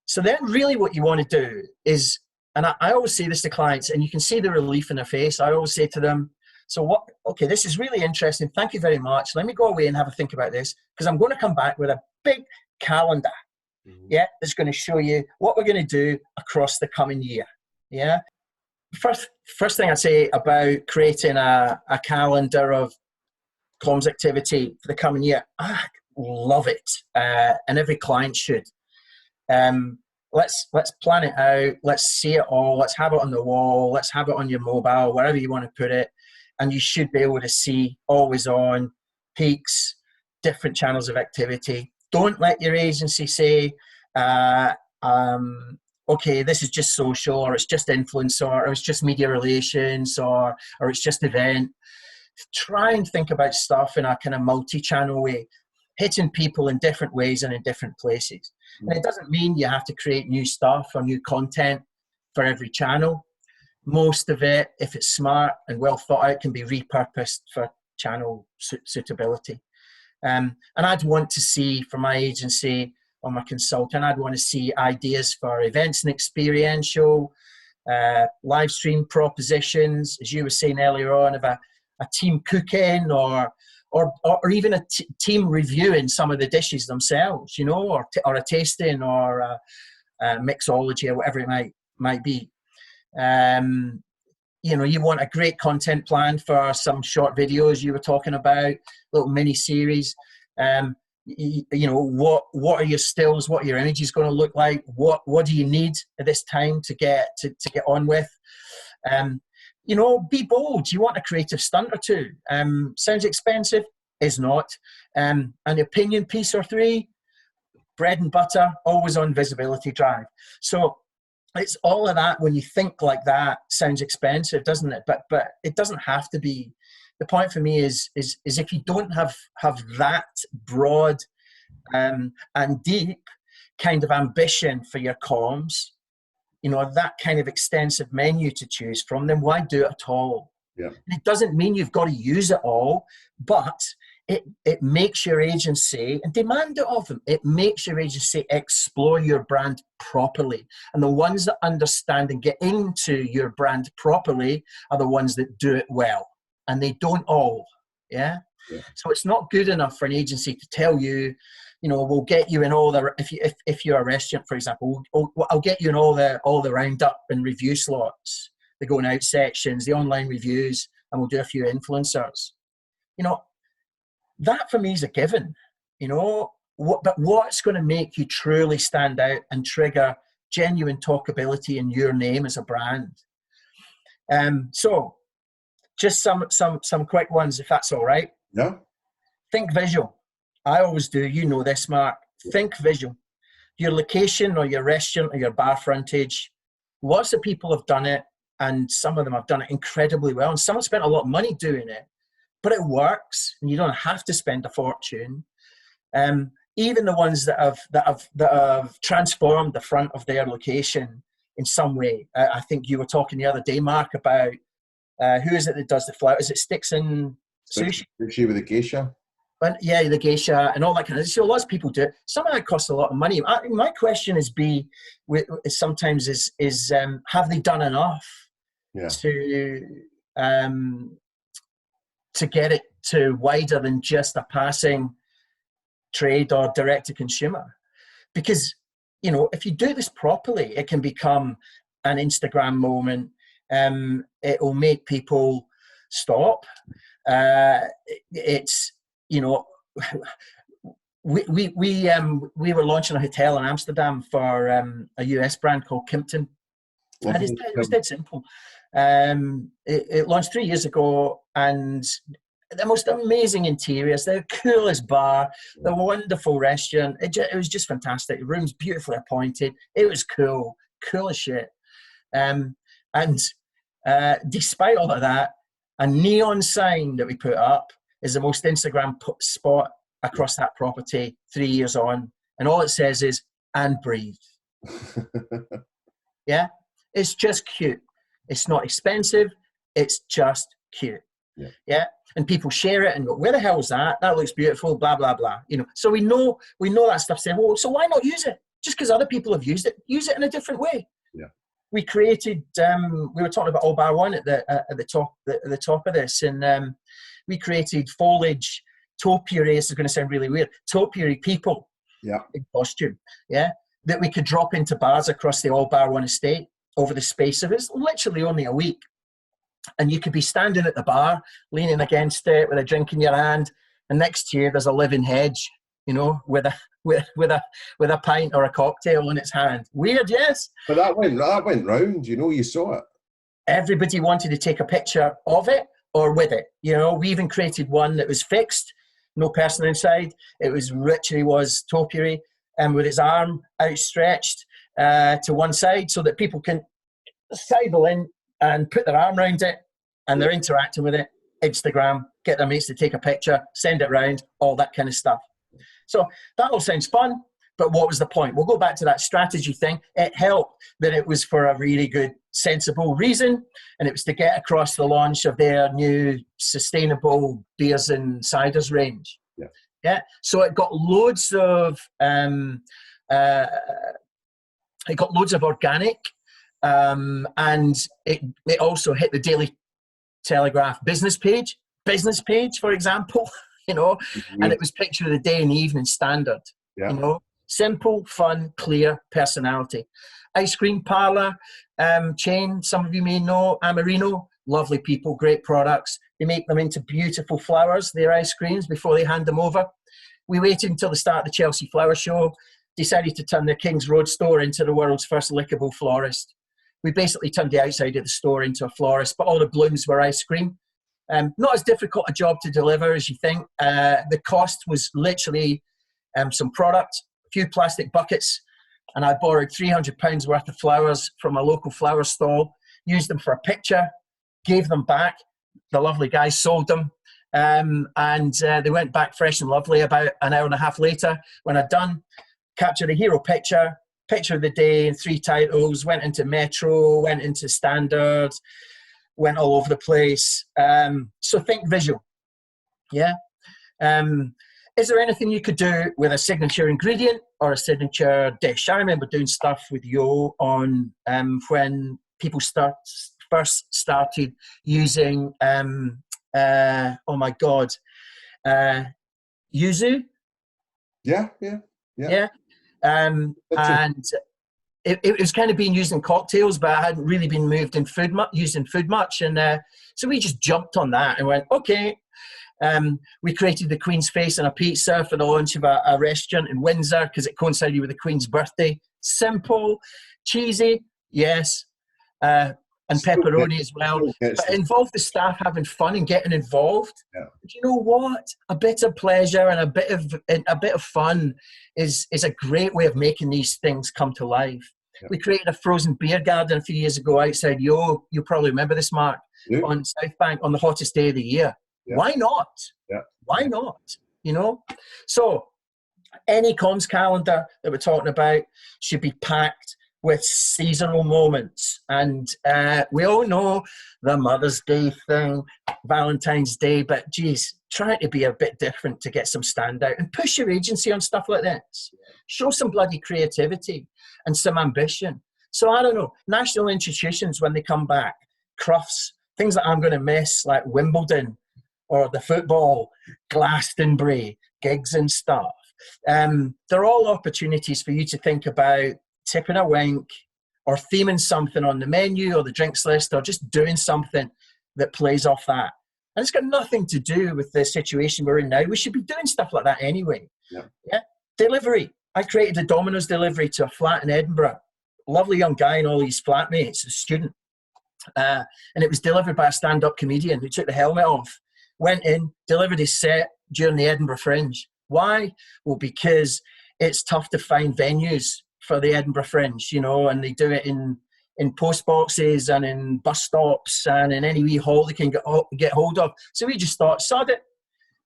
Speaker 2: So then really what you want to do is, and I always say this to clients, and you can see the relief in their face. I always say to them, so what, okay, this is really interesting. Thank you very much. Let me go away and have a think about this, because I'm going to come back with a big calendar. Mm-hmm. Yeah, that's going to show you what we're going to do across the coming year. Yeah. First thing I'd say about creating a calendar of comms activity for the coming year, I love it, and every client should. Let's plan it out. Let's see it all. Let's have it on the wall. Let's have it on your mobile, wherever you want to put it, and you should be able to see always on peaks, different channels of activity. Don't let your agency say, okay, this is just social, or it's just influencer, or it's just media relations, or it's just event. Try and think about stuff in a kind of multi-channel way, hitting people in different ways and in different places. And it doesn't mean you have to create new stuff or new content for every channel. Most of it, if it's smart and well thought out, can be repurposed for channel suitability. And I'd want to see, for my agency or my consultant, I'd want to see ideas for events and experiential, live stream propositions, as you were saying earlier on, of a team cooking or even a team reviewing some of the dishes themselves, you know, or a tasting or a mixology or whatever it might be. You know, you want a great content plan for some short videos you were talking about, little mini series. You know, what are your stills? What are your images going to look like? What do you need at this time to get on with? You know, be bold. You want a creative stunt or two. Sounds expensive, is not. An opinion piece or three, bread and butter, always on visibility drive. So it's all of that. When you think like that, sounds expensive, doesn't it? But it doesn't have to be. The point for me is if you don't have that broad and deep kind of ambition for your comms, you know, that kind of extensive menu to choose from, then why do it at all? Yeah. It doesn't mean you've got to use it all, but it makes your agency, and demand it of them, it makes your agency explore your brand properly. And the ones that understand and get into your brand properly are the ones that do it well. And they don't all, yeah? So it's not good enough for an agency to tell you, we'll get you in all the, if you're a restaurant, for example, I'll get you in all the roundup and review slots, the going out sections, the online reviews, and we'll do a few influencers. That for me is a given, but what's going to make you truly stand out and trigger genuine talkability in your name as a brand? So just some quick ones, if that's all right.
Speaker 1: Yeah.
Speaker 2: Think visual. I always do. You know this, Mark. Think visual. Your location or your restaurant or your bar frontage, lots of people have done it, and some of them have done it incredibly well, and some have spent a lot of money doing it. But it works, and you don't have to spend a fortune. Even the ones that have transformed the front of their location in some way. I think you were talking the other day, Mark, about who is it that does the flowers? Is it Sticks and Sushi?
Speaker 1: Sushi with the geisha.
Speaker 2: But yeah, the geisha and all that kind of. So lots of people do it. Some of that costs a lot of money. My question is sometimes have they done enough to get it to wider than just a passing trade or direct to consumer? Because, if you do this properly, it can become an Instagram moment. It will make people stop. We were launching a hotel in Amsterdam for a US brand called Kimpton. And it was dead simple. It launched 3 years ago, and the most amazing interiors, the coolest bar, the wonderful restaurant. It was just fantastic. The room's beautifully appointed. It was cool as shit. And despite all of that, a neon sign that we put up is the most Instagram spot across that property 3 years on. And all it says is, and breathe. Yeah? It's just cute. It's not expensive. It's just cute. Yeah. And people share it and go, where the hell is that? That looks beautiful, blah, blah, blah. So we know that stuff. Saying, well, so why not use it? Just because other people have used it, use it in a different way. Yeah. We created, we were talking about all Bar One at the top of this, and we created foliage topiary. This is going to sound really weird. Topiary people in costume, that we could drop into bars across the all Bar One estate over the space of it's literally only a week. And you could be standing at the bar, leaning against it with a drink in your hand, and next to you there's a living hedge, with a pint or a cocktail in its hand. Weird, yes.
Speaker 1: But that went round. You saw it. Everybody
Speaker 2: wanted to take a picture of it or with it. We even created one that was fixed, no person inside. It was literally was topiary, and with its arm outstretched to one side, so that people can sidle in and put their arm around it, and they're interacting with it. Instagram, get their mates to take a picture, send it round, all that kind of stuff. So that all sounds fun, but what was the point? We'll go back to that strategy thing. It helped that it was for a really good, sensible reason, and it was to get across the launch of their new sustainable beers and ciders range. Yeah. So it got loads of organic. And it also hit the Daily Telegraph business page, for example, and it was picture of the day in the Evening Standard, simple, fun, clear personality. Ice cream parlor chain, some of you may know, Amarino, lovely people, great products. They make them into beautiful flowers, their ice creams, before they hand them over. We waited until the start of the Chelsea Flower Show, decided to turn their Kings Road store into the world's first lickable florist. We basically turned the outside of the store into a florist, but all the blooms were ice cream. Not as difficult a job to deliver as you think. The cost was literally some product, a few plastic buckets, and I borrowed £300 worth of flowers from a local flower stall, used them for a picture, gave them back. The lovely guys sold them, and they went back fresh and lovely about an hour and a half later. When I'd done, captured a hero picture of the day in 3 titles, went into Metro, went into Standard, went all over the place. So think visual, yeah? Is there anything you could do with a signature ingredient or a signature dish? I remember doing stuff with Yo on when people first started using, oh my God, yuzu.
Speaker 1: Yeah.
Speaker 2: And it was kind of being used in cocktails, but I hadn't really been used in food much. And so we just jumped on that and went, okay. We created the Queen's face on a pizza for the launch of a restaurant in Windsor because it coincided with the Queen's birthday. Simple, cheesy, yes, and pepperoni as well. But it involved the staff having fun and getting involved.
Speaker 1: Yeah.
Speaker 2: But you know what? A bit of pleasure and a bit of fun is a great way of making these things come to life. Yeah. We created a frozen beer garden a few years ago outside Yo. You'll probably remember this, Mark, on South Bank on the hottest day of the year. Yeah. Why not?
Speaker 1: Yeah.
Speaker 2: Why not? You know? So any comms calendar that we're talking about should be packed with seasonal moments. And we all know the Mother's Day thing, Valentine's Day, but geez, try to be a bit different to get some standout and push your agency on stuff like this. Show some bloody creativity and some ambition. So I don't know, national institutions when they come back, Crufts, things that I'm going to miss like Wimbledon, or the football, Glastonbury, gigs and stuff. They're all opportunities for you to think about tipping a wink or theming something on the menu or the drinks list or just doing something that plays off that. And it's got nothing to do with the situation we're in now. We should be doing stuff like that anyway. Yeah. Delivery. I created a Dominos delivery to a flat in Edinburgh. Lovely young guy and all his flatmates, a student. And it was delivered by a stand-up comedian who took the helmet off. Went in, delivered his set during the Edinburgh Fringe. Why? Well, because it's tough to find venues for the Edinburgh Fringe, you know, and they do it in post boxes and in bus stops and in any wee hall they can get hold of. So we just thought, sod it.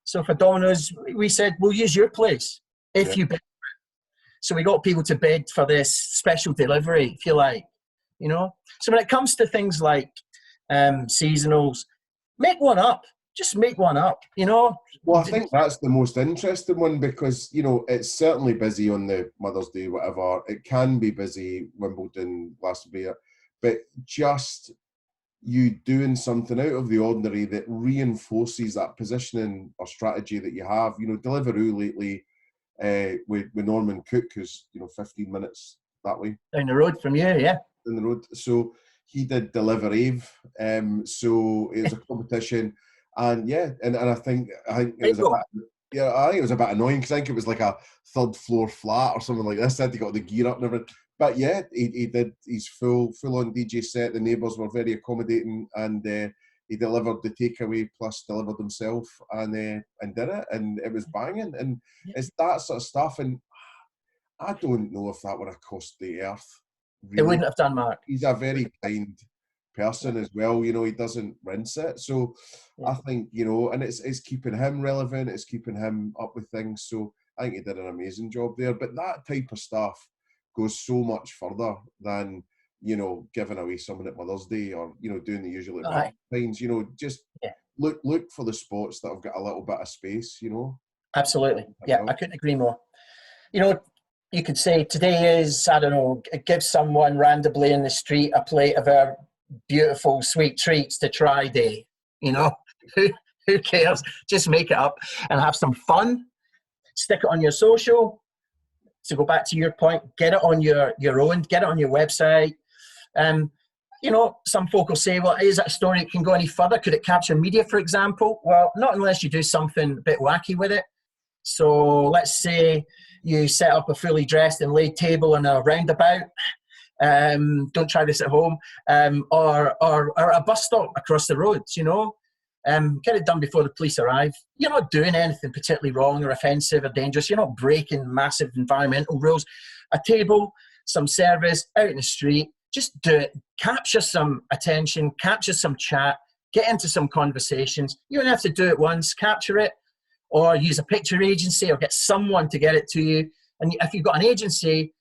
Speaker 2: So for Domino's, we said, we'll use your place if you bid. So we got people to bid for this special delivery, if you like, you know. So when it comes to things like seasonals, make one up. Just make one up, you know.
Speaker 1: Well, I think that's the most interesting one because, you know, it's certainly busy on the Mother's Day, whatever. It can be busy, Wimbledon, Glastonbury, but just you doing something out of the ordinary that reinforces that positioning or strategy that you have. You know, Deliveroo lately with Norman Cook, who's, you know, 15 minutes that way.
Speaker 2: Down the road from you, yeah.
Speaker 1: Down the road. So he did Deliver Ave. So it was a competition. And and I think it was I think it was a bit annoying because I think it was like a third floor flat or something like this. Had to got the gear up and everything. But yeah, he did his full on DJ set. The neighbours were very accommodating, and he delivered the takeaway plus delivered himself and did it, and it was banging. And it's that sort of stuff. And I don't know if that would have cost the earth. Really.
Speaker 2: It wouldn't have done, Mark.
Speaker 1: He's a very kind person as well, you know, he doesn't rinse it. So I think, you know, and it's keeping him relevant, it's keeping him up with things. So I think he did an amazing job there. But that type of stuff goes so much further than, you know, giving away someone at Mother's Day or, you know, doing the usual things, you know, just look for the spots that have got a little bit of space, you know.
Speaker 2: Absolutely. Yeah, I couldn't agree more. You know, you could say today is, I don't know, give someone randomly in the street a plate of our beautiful sweet treats to try day, you know. Who cares? Just make it up and have some fun. Stick it on your social. To go back to your point, get it on your own, get it on your website. You know, some folk will say, well, is that a story that can go any further? Could it capture media, for example? Well, not unless you do something a bit wacky with it. So let's say you set up a fully dressed and laid table in a roundabout. Don't try this at home. Or a bus stop across the road, you know. Get it done before the police arrive. You're not doing anything particularly wrong or offensive or dangerous. You're not breaking massive environmental rules. A table, some service, out in the street, just do it. Capture some attention, capture some chat, get into some conversations. You don't have to do it once, capture it, or use a picture agency or get someone to get it to you. And if you've got an agency,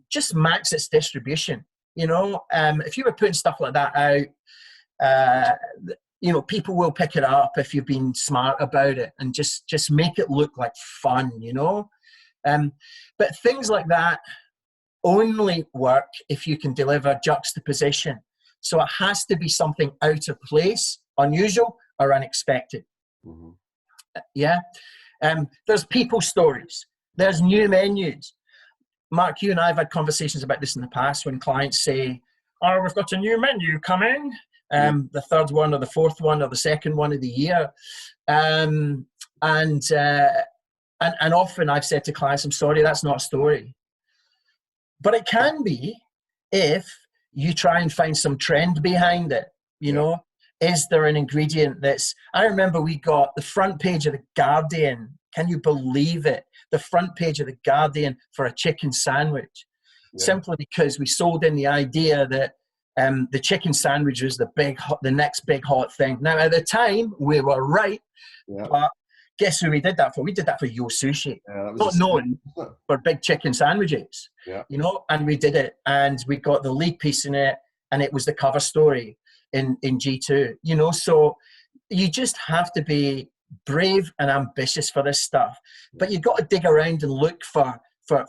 Speaker 2: just max its distribution. You know, if you were putting stuff like that out, you know, people will pick it up if you've been smart about it, and just make it look like fun, you know. But things like that only work if you can deliver juxtaposition. So it has to be something out of place, unusual, or unexpected.
Speaker 1: Mm-hmm.
Speaker 2: Yeah. There's people stories. There's new menus. Mark, you and I have had conversations about this in the past when clients say, oh, we've got a new menu coming. The third one or the fourth one or the second one of the year. And often I've said to clients, I'm sorry, that's not a story. But it can be if you try and find some trend behind it. You know, is there an ingredient that's... I remember we got the front page of The Guardian. Can you believe it? The front page of The Guardian for a chicken sandwich. Simply because we sold in the idea that the chicken sandwich was the next big hot thing. Now, at the time, we were right. But guess who we did that for? We did that for Yo Sushi. Not known for big chicken sandwiches. You know, and we did it. And we got the lead piece in it. And it was the cover story in G2. You know, so you just have to be brave and ambitious for this stuff. But you've got to dig around and look for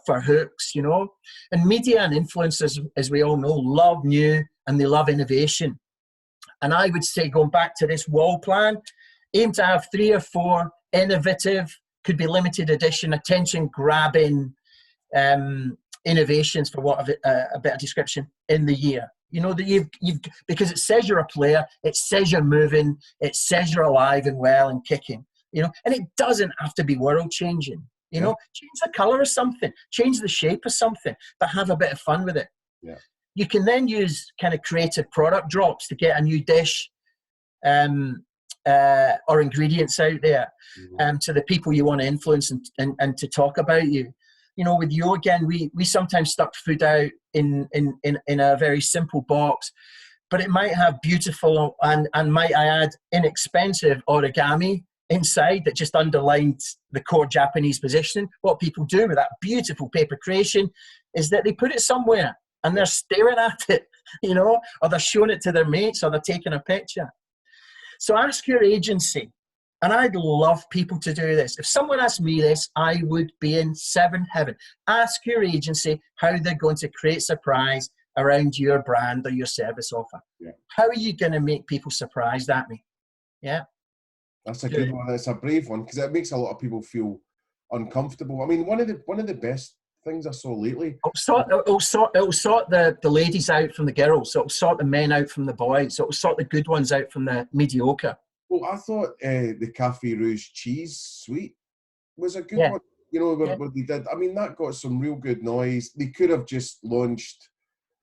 Speaker 2: hooks, you know. And media and influencers, as we all know, love new and they love innovation. And I would say, going back to this wall plan, aim to have 3 or 4 innovative, could be limited edition, attention-grabbing innovations, for what a better description, in the year. You know, that you've because it says you're a player, it says you're moving, it says you're alive and well and kicking, you know. And it doesn't have to be world-changing. You know, change the colour of something, change the shape of something, but have a bit of fun with it. You can then use kind of creative product drops to get a new dish or ingredients out there to the people you want to influence and to talk about you. You know, with you again, we sometimes stuck food out in a very simple box, but it might have beautiful and might I add, inexpensive origami inside that just underlined the core Japanese positioning. What people do with that beautiful paper creation is that they put it somewhere and they're staring at it, you know, or they're showing it to their mates, or they're taking a picture. So ask your agency, and I'd love people to do this. If someone asked me this, I would be in 7th heaven. Ask your agency how they're going to create surprise around your brand or your service offer. How are you going to make people surprised at me? That's
Speaker 1: a good one. It's a brave one, because it makes a lot of people feel uncomfortable. I mean, one of the best things I saw lately.
Speaker 2: It'll sort the ladies out from the girls. So it'll sort the men out from the boys. So it'll sort the good ones out from the mediocre.
Speaker 1: Well, I thought the Café Rouge cheese sweet was a good one. You know, what they did. I mean, that got some real good noise. They could have just launched,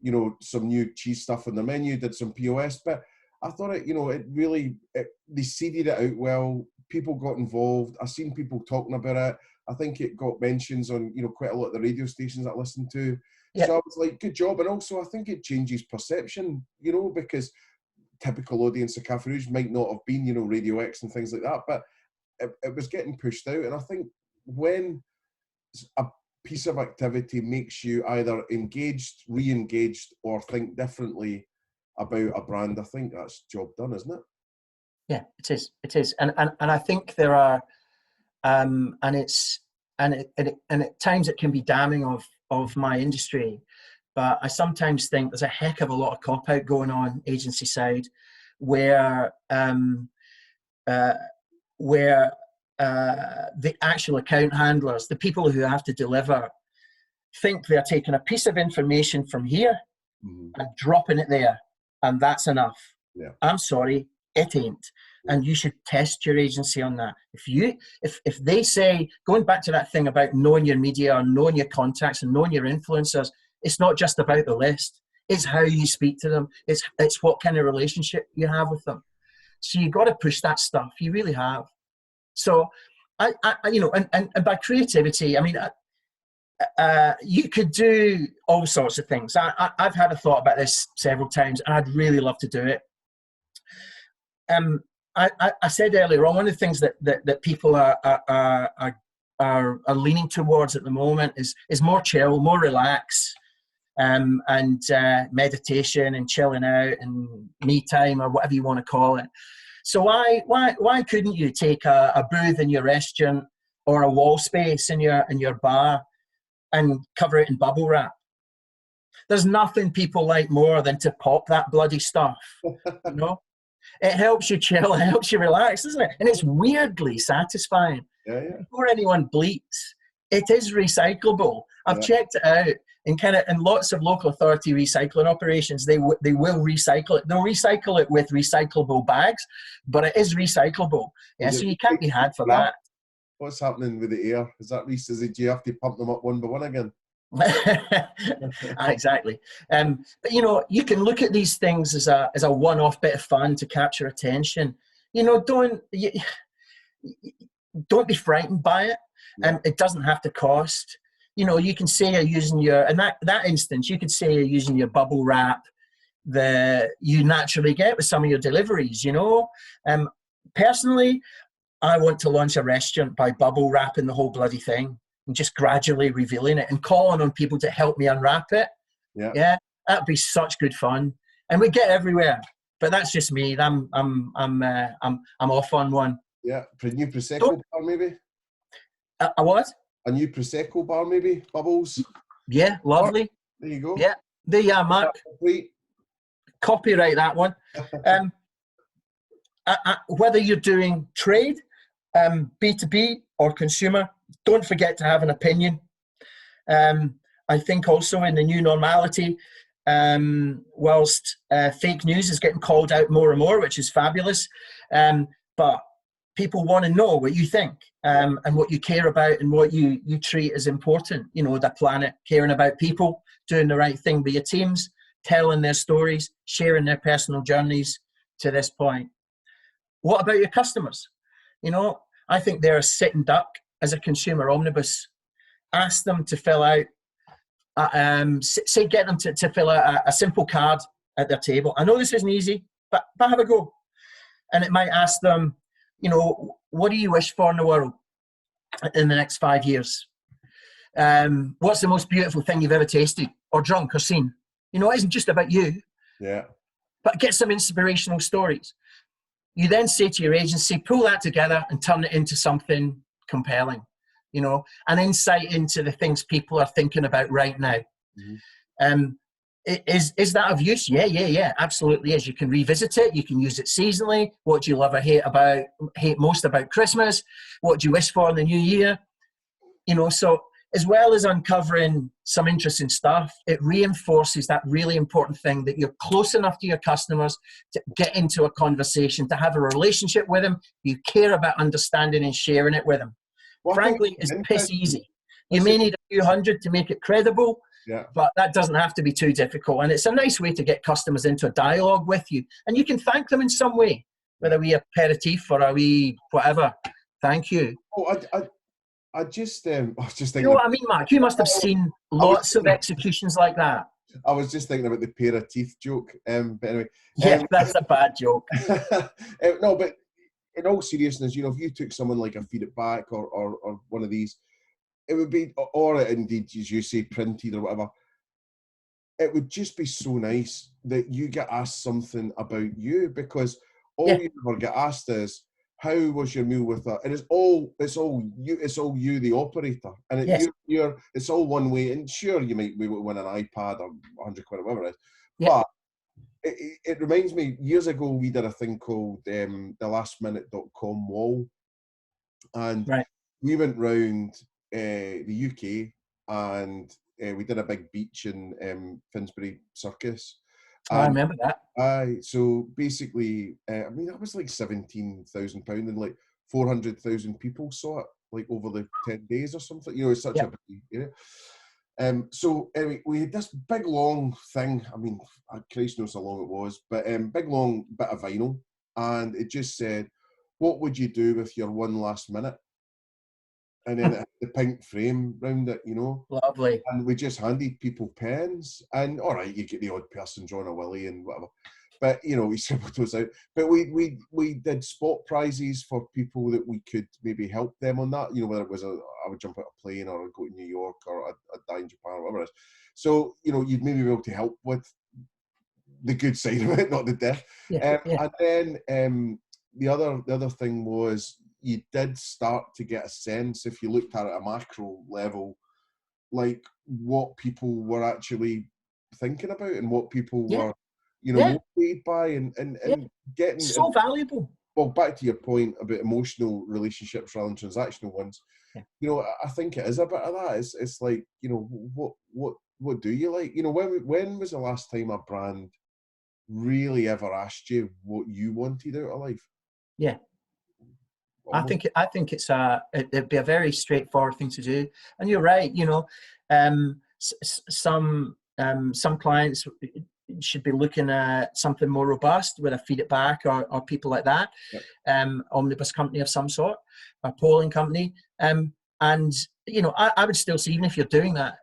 Speaker 1: you know, some new cheese stuff on the menu, did some POS, but I thought it, you know, they seeded it out well. People got involved. I've seen people talking about it. I think it got mentions on, you know, quite a lot of the radio stations that I listened to. So I was like, good job. And also, I think it changes perception, you know, because typical audience of Café Rouge might not have been, you know, Radio X and things like that, but it was getting pushed out. And I think when a piece of activity makes you either engaged, re-engaged, or think differently about a brand, I think that's job done, isn't it?
Speaker 2: Yeah, it is. It is. And I think there are, and at times it can be damning of my industry, but I sometimes think there's a heck of a lot of cop-out going on agency side, where the actual account handlers, the people who have to deliver, think they're taking a piece of information from here and dropping it there, and that's enough. I'm sorry, it ain't. And you should test your agency on that. If they say, going back to that thing about knowing your media or knowing your contacts and knowing your influencers, it's not just about the list. It's how you speak to them. It's what kind of relationship you have with them. So you got to push that stuff. You really have. So I you know, and by creativity, I mean, you could do all sorts of things. I've had a thought about this several times, and I'd really love to do it. I said earlier on, one of the things that people are leaning towards at the moment is more chill, more relax, and meditation and chilling out and me time, or whatever you want to call it. So why couldn't you take a booth in your restaurant or a wall space in your bar and cover it in bubble wrap? There's nothing people like more than to pop that bloody stuff, you know? It helps you chill, it helps you relax, doesn't it? And it's weirdly satisfying.
Speaker 1: Yeah.
Speaker 2: Before anyone bleats, it is recyclable. I've checked it out. In lots of local authority recycling operations, they will recycle it. They'll recycle it with recyclable bags, but it is recyclable. Yeah, so you can't be had for that.
Speaker 1: What's happening with the air? Is that do you have to pump them up one by one again?
Speaker 2: Exactly. But you know, you can look at these things as a one-off bit of fun to capture attention. You know, don't be frightened by it. It doesn't have to cost. You know, you can say you're using in that instance, you could say you're using your bubble wrap that you naturally get with some of your deliveries, you know. Personally, I want to launch a restaurant by bubble wrapping the whole bloody thing and just gradually revealing it and calling on people to help me unwrap it. Yeah, that'd be such good fun, and we get everywhere. But that's just me. I'm off on one.
Speaker 1: Yeah, a new prosecco bar maybe.
Speaker 2: A what?
Speaker 1: A new prosecco bar maybe. Bubbles.
Speaker 2: Yeah, lovely.
Speaker 1: There you go.
Speaker 2: Yeah, there you are, Mark. Copyright that one. Whether you're doing trade, B2B or consumer, don't forget to have an opinion. I think also in the new normality, whilst fake news is getting called out more and more, which is fabulous, but people want to know what you think and what you care about and what you treat as important. You know, the planet, caring about people, doing the right thing by your teams, telling their stories, sharing their personal journeys to this point. What about your customers? You know, I think they're a sitting duck as a consumer omnibus. Ask them to fill out, get them to fill out a simple card at their table. I know this isn't easy, but have a go. And it might ask them, you know, what do you wish for in the world in the next 5 years? What's the most beautiful thing you've ever tasted or drunk or seen? You know, it isn't just about you.
Speaker 1: Yeah.
Speaker 2: But get some inspirational stories. You then say to your agency, pull that together and turn it into something compelling, you know, an insight into the things people are thinking about right now. Mm-hmm. Is that of use? Yeah, absolutely is. You can revisit it. You can use it seasonally. What do you love or hate most about Christmas? What do you wish for in the new year? You know, so as well as uncovering some interesting stuff, it reinforces that really important thing that you're close enough to your customers to get into a conversation, to have a relationship with them. You care about understanding and sharing it with them. Well, frankly, it's piss easy. You may need a few hundred to make it credible, but that doesn't have to be too difficult. And it's a nice way to get customers into a dialogue with you. And you can thank them in some way, whether we aperitif or a wee whatever. Thank you.
Speaker 1: Oh, I was just thinking.
Speaker 2: You know what I mean, Mark? You must have seen lots of executions like that.
Speaker 1: I was just thinking about the pair of teeth joke. But anyway.
Speaker 2: That's a bad joke.
Speaker 1: No, but in all seriousness, you know, if you took someone like a Feed It Back or one of these, it would be, or indeed, as you say, printed or whatever, it would just be so nice that you get asked something about you, because all you ever get asked is, how was your meal with that? And it's all you, the operator, and it's all one way. And sure, you might win an iPad or 100 quid or whatever it is, but it reminds me, years ago we did a thing called the lastminute.com wall, and we went round the UK and we did a big beach in Finsbury Circus.
Speaker 2: I remember that.
Speaker 1: So basically, I mean, that was like £17,000, and like 400,000 people saw it, like over the 10 days or something. You know, it's such a big, you know. So anyway, we had this big long thing. I mean, Christ knows how long it was, but big long bit of vinyl, and it just said, "What would you do with your one last minute?" And then it had the pink frame round it, you know.
Speaker 2: Lovely.
Speaker 1: And we just handed people pens, and all right, you get the odd person drawing a willy and whatever, but you know, we scribbled those out. But we did spot prizes for people that we could maybe help them on that, you know, whether it was I would jump out a plane or I'd go to New York or I'd die in Japan or whatever it is. So, you know, you'd maybe be able to help with the good side of it, not the death. And then the other thing was you did start to get a sense, if you looked at it at a macro level, like what people were actually thinking about and what people
Speaker 2: Yeah.
Speaker 1: were, you know,
Speaker 2: Yeah.
Speaker 1: motivated by, and
Speaker 2: Yeah.
Speaker 1: getting
Speaker 2: So valuable.
Speaker 1: well, back to your point about emotional relationships rather than transactional ones.
Speaker 2: Yeah.
Speaker 1: You know, I think it is a bit of that. It's like, you know, what do you like? You know, when was the last time a brand really ever asked you what you wanted out of life?
Speaker 2: Yeah.
Speaker 1: Almost.
Speaker 2: I think it'd be a very straightforward thing to do. And you're right, you know, some clients should be looking at something more robust with a feed it back or people like that. Yep. Omnibus company of some sort, a polling company. And, you know, I would still say, even if you're doing that,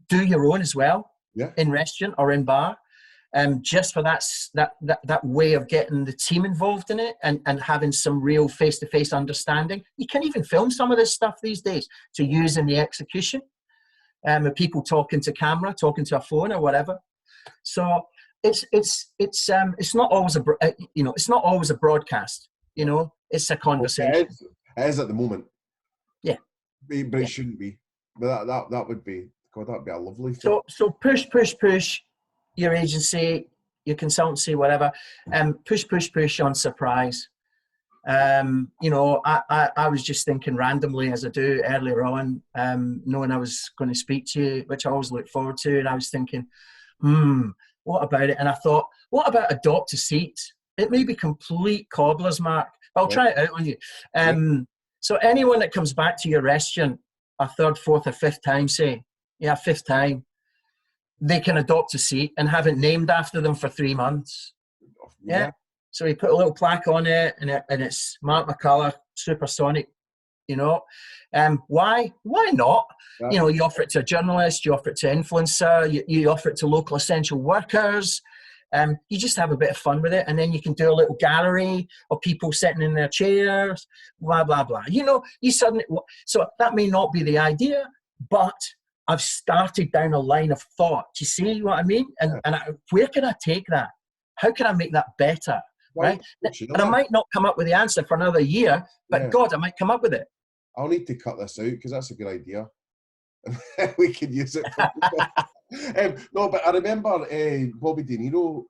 Speaker 2: do your own as well. Yeah. In restaurant or in bar. Just for that way of getting the team involved in it and having some real face-to-face understanding. You can even film some of this stuff these days to use in the execution. With people talking to camera, talking to a phone or whatever. So it's not always it's not always a broadcast. You know, it's a conversation.
Speaker 1: It is at the moment.
Speaker 2: Yeah,
Speaker 1: but it shouldn't be. But that would be, God, that'd be a lovely thing.
Speaker 2: So push your agency, your consultancy, whatever, push on surprise. You know, I was just thinking randomly, as I do earlier on, knowing I was going to speak to you, which I always look forward to, and I was thinking, what about it? And I thought, what about adopt a seat? It may be complete cobblers, Mark. I'll try it out on you. So anyone that comes back to your restaurant a third, fourth, or fifth time, say, fifth time, they can adopt a seat and have it named after them for 3 months. Yeah. So we put a little plaque on it, and it's Mark McCullough, Supersonic. You know, why not? Yeah. You know, you offer it to a journalist, you offer it to an influencer, you offer it to local essential workers. You just have a bit of fun with it, and then you can do a little gallery of people sitting in their chairs, blah blah blah. You know, so that may not be the idea, but I've started down a line of thought. Do you see what I mean? And where can I take that? How can I make that better? Right? And I might not come up with the answer for another year, but God, I might come up with it.
Speaker 1: I'll need to cut this out because that's a good idea. We can use it. No, but I remember Bobby De Niro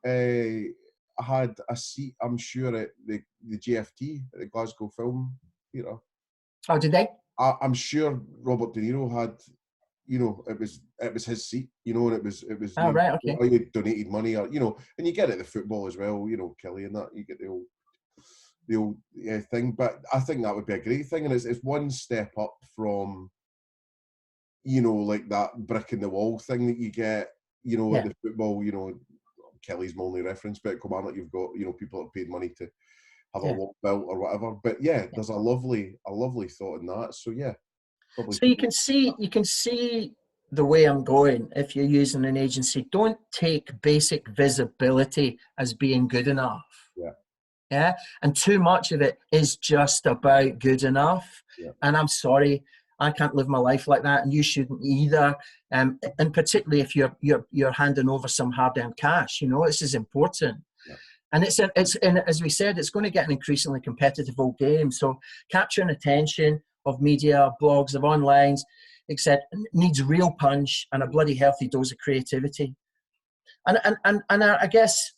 Speaker 1: had a seat, I'm sure, at the GFT, at the Glasgow Film Theatre.
Speaker 2: Oh, did they?
Speaker 1: I'm sure Robert De Niro had, you know, it was his seat, you know, and it was.
Speaker 2: Oh, right, okay.
Speaker 1: Or you donated money, or, you know, and you get it at the football as well, you know, Kelly and that, you get the old thing. But I think that would be a great thing, and it's one step up from, you know, like that brick in the wall thing that you get, you know, at the football. You know, Kelly's my only reference, but come on, you've got, you know, people that have paid money to have a walk built or whatever. But there's a lovely thought in that. So
Speaker 2: so you can see the way I'm going. If you're using an agency, don't take basic visibility as being good enough. Yeah, and too much of it is just about good enough. And I'm sorry, I can't live my life like that, and you shouldn't either. And particularly if you're handing over some hard-earned cash, you know, this is important. And it's as we said, it's going to get an increasingly competitive old game. So capturing attention of media, blogs, of online, etc., needs real punch and a bloody healthy dose of creativity. And I guess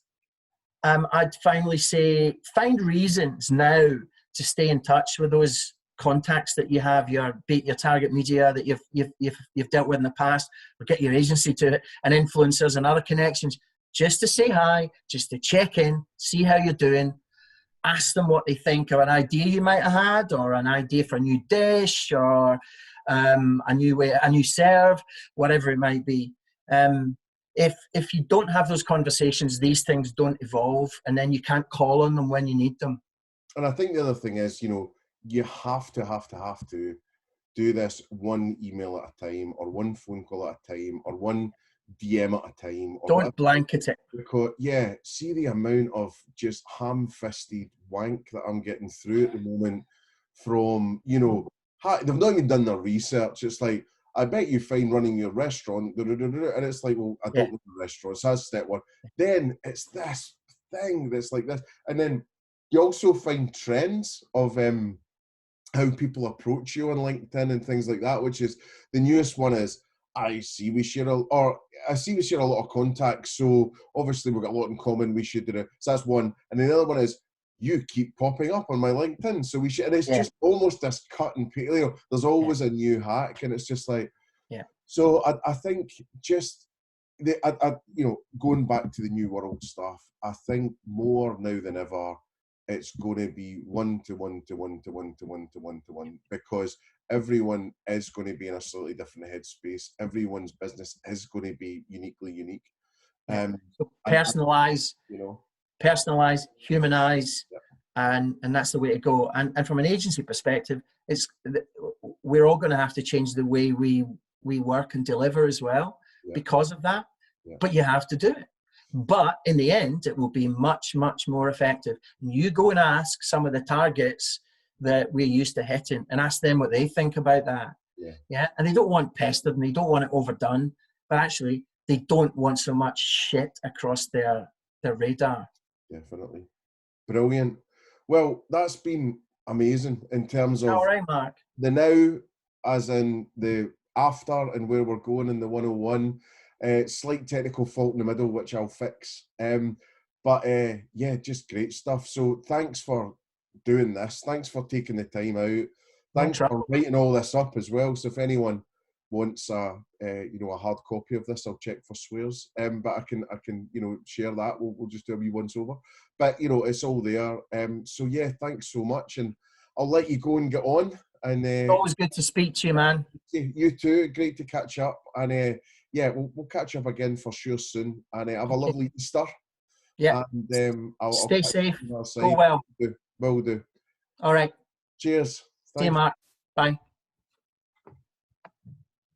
Speaker 2: I'd finally say, find reasons now to stay in touch with those contacts that you have, your target media that you've dealt with in the past, or get your agency to it, and influencers and other connections, just to say hi, just to check in, see how you're doing. Ask them what they think of an idea you might have had, or an idea for a new dish, or a new serve, whatever it might be. If you don't have those conversations, these things don't evolve, and then you can't call on them when you need them.
Speaker 1: And I think the other thing is, you know, you have to do this one email at a time, or one phone call at a time, or one DM at a time. Or
Speaker 2: don't blanket it.
Speaker 1: Because, see the amount of just ham-fisted wank that I'm getting through at the moment from, you know, they've not even done their research. It's like, I bet you find running your restaurant, and it's like, well, I don't know the restaurant, so that's step one. Then it's this thing that's like this, and then you also find trends of how people approach you on LinkedIn and things like that, which is the newest one is, I see we share a lot of contacts, so obviously we've got a lot in common, we should do it. So that's one. And the other one is, you keep popping up on my LinkedIn, so we should, and it's just almost this cut and paste, you know, there's always a new hack, and it's just like, so I think just, you know, going back to the new world stuff, I think more now than ever, it's going to be one to one, because everyone is going to be in a slightly different headspace. Everyone's business is going to be uniquely unique.
Speaker 2: So personalize,
Speaker 1: you know,
Speaker 2: personalize, humanize, and that's the way to go. And from an agency perspective, we're all going to have to change the way we work and deliver as well because of that. But you have to do it. But in the end, it will be much, much more effective. And you go and ask some of the targets that we're used to hitting and ask them what they think about that. And they don't want pestered and they don't want it overdone, but actually they don't want so much shit across their radar.
Speaker 1: Definitely. Brilliant. Well, that's been amazing in terms of
Speaker 2: all right, Mark.
Speaker 1: The now, as in the after, and where we're going in the 101. Slight technical fault in the middle, which I'll fix. But just great stuff. So thanks for doing this. Thanks for taking the time out. Thanks for writing all this up as well. So if anyone wants a hard copy of this, I'll check for swears. But I can share that. We'll just do a wee once over. But it's all there. So yeah, thanks so much, and I'll let you go and get on. And
Speaker 2: it's always good to speak to you, man.
Speaker 1: You too. Great to catch up. And we'll catch up again for sure soon. And have a lovely Easter.
Speaker 2: Yeah.
Speaker 1: And I'll
Speaker 2: stay safe. Go well.
Speaker 1: Will do.
Speaker 2: All right.
Speaker 1: Cheers.
Speaker 2: See you, Mark. Bye.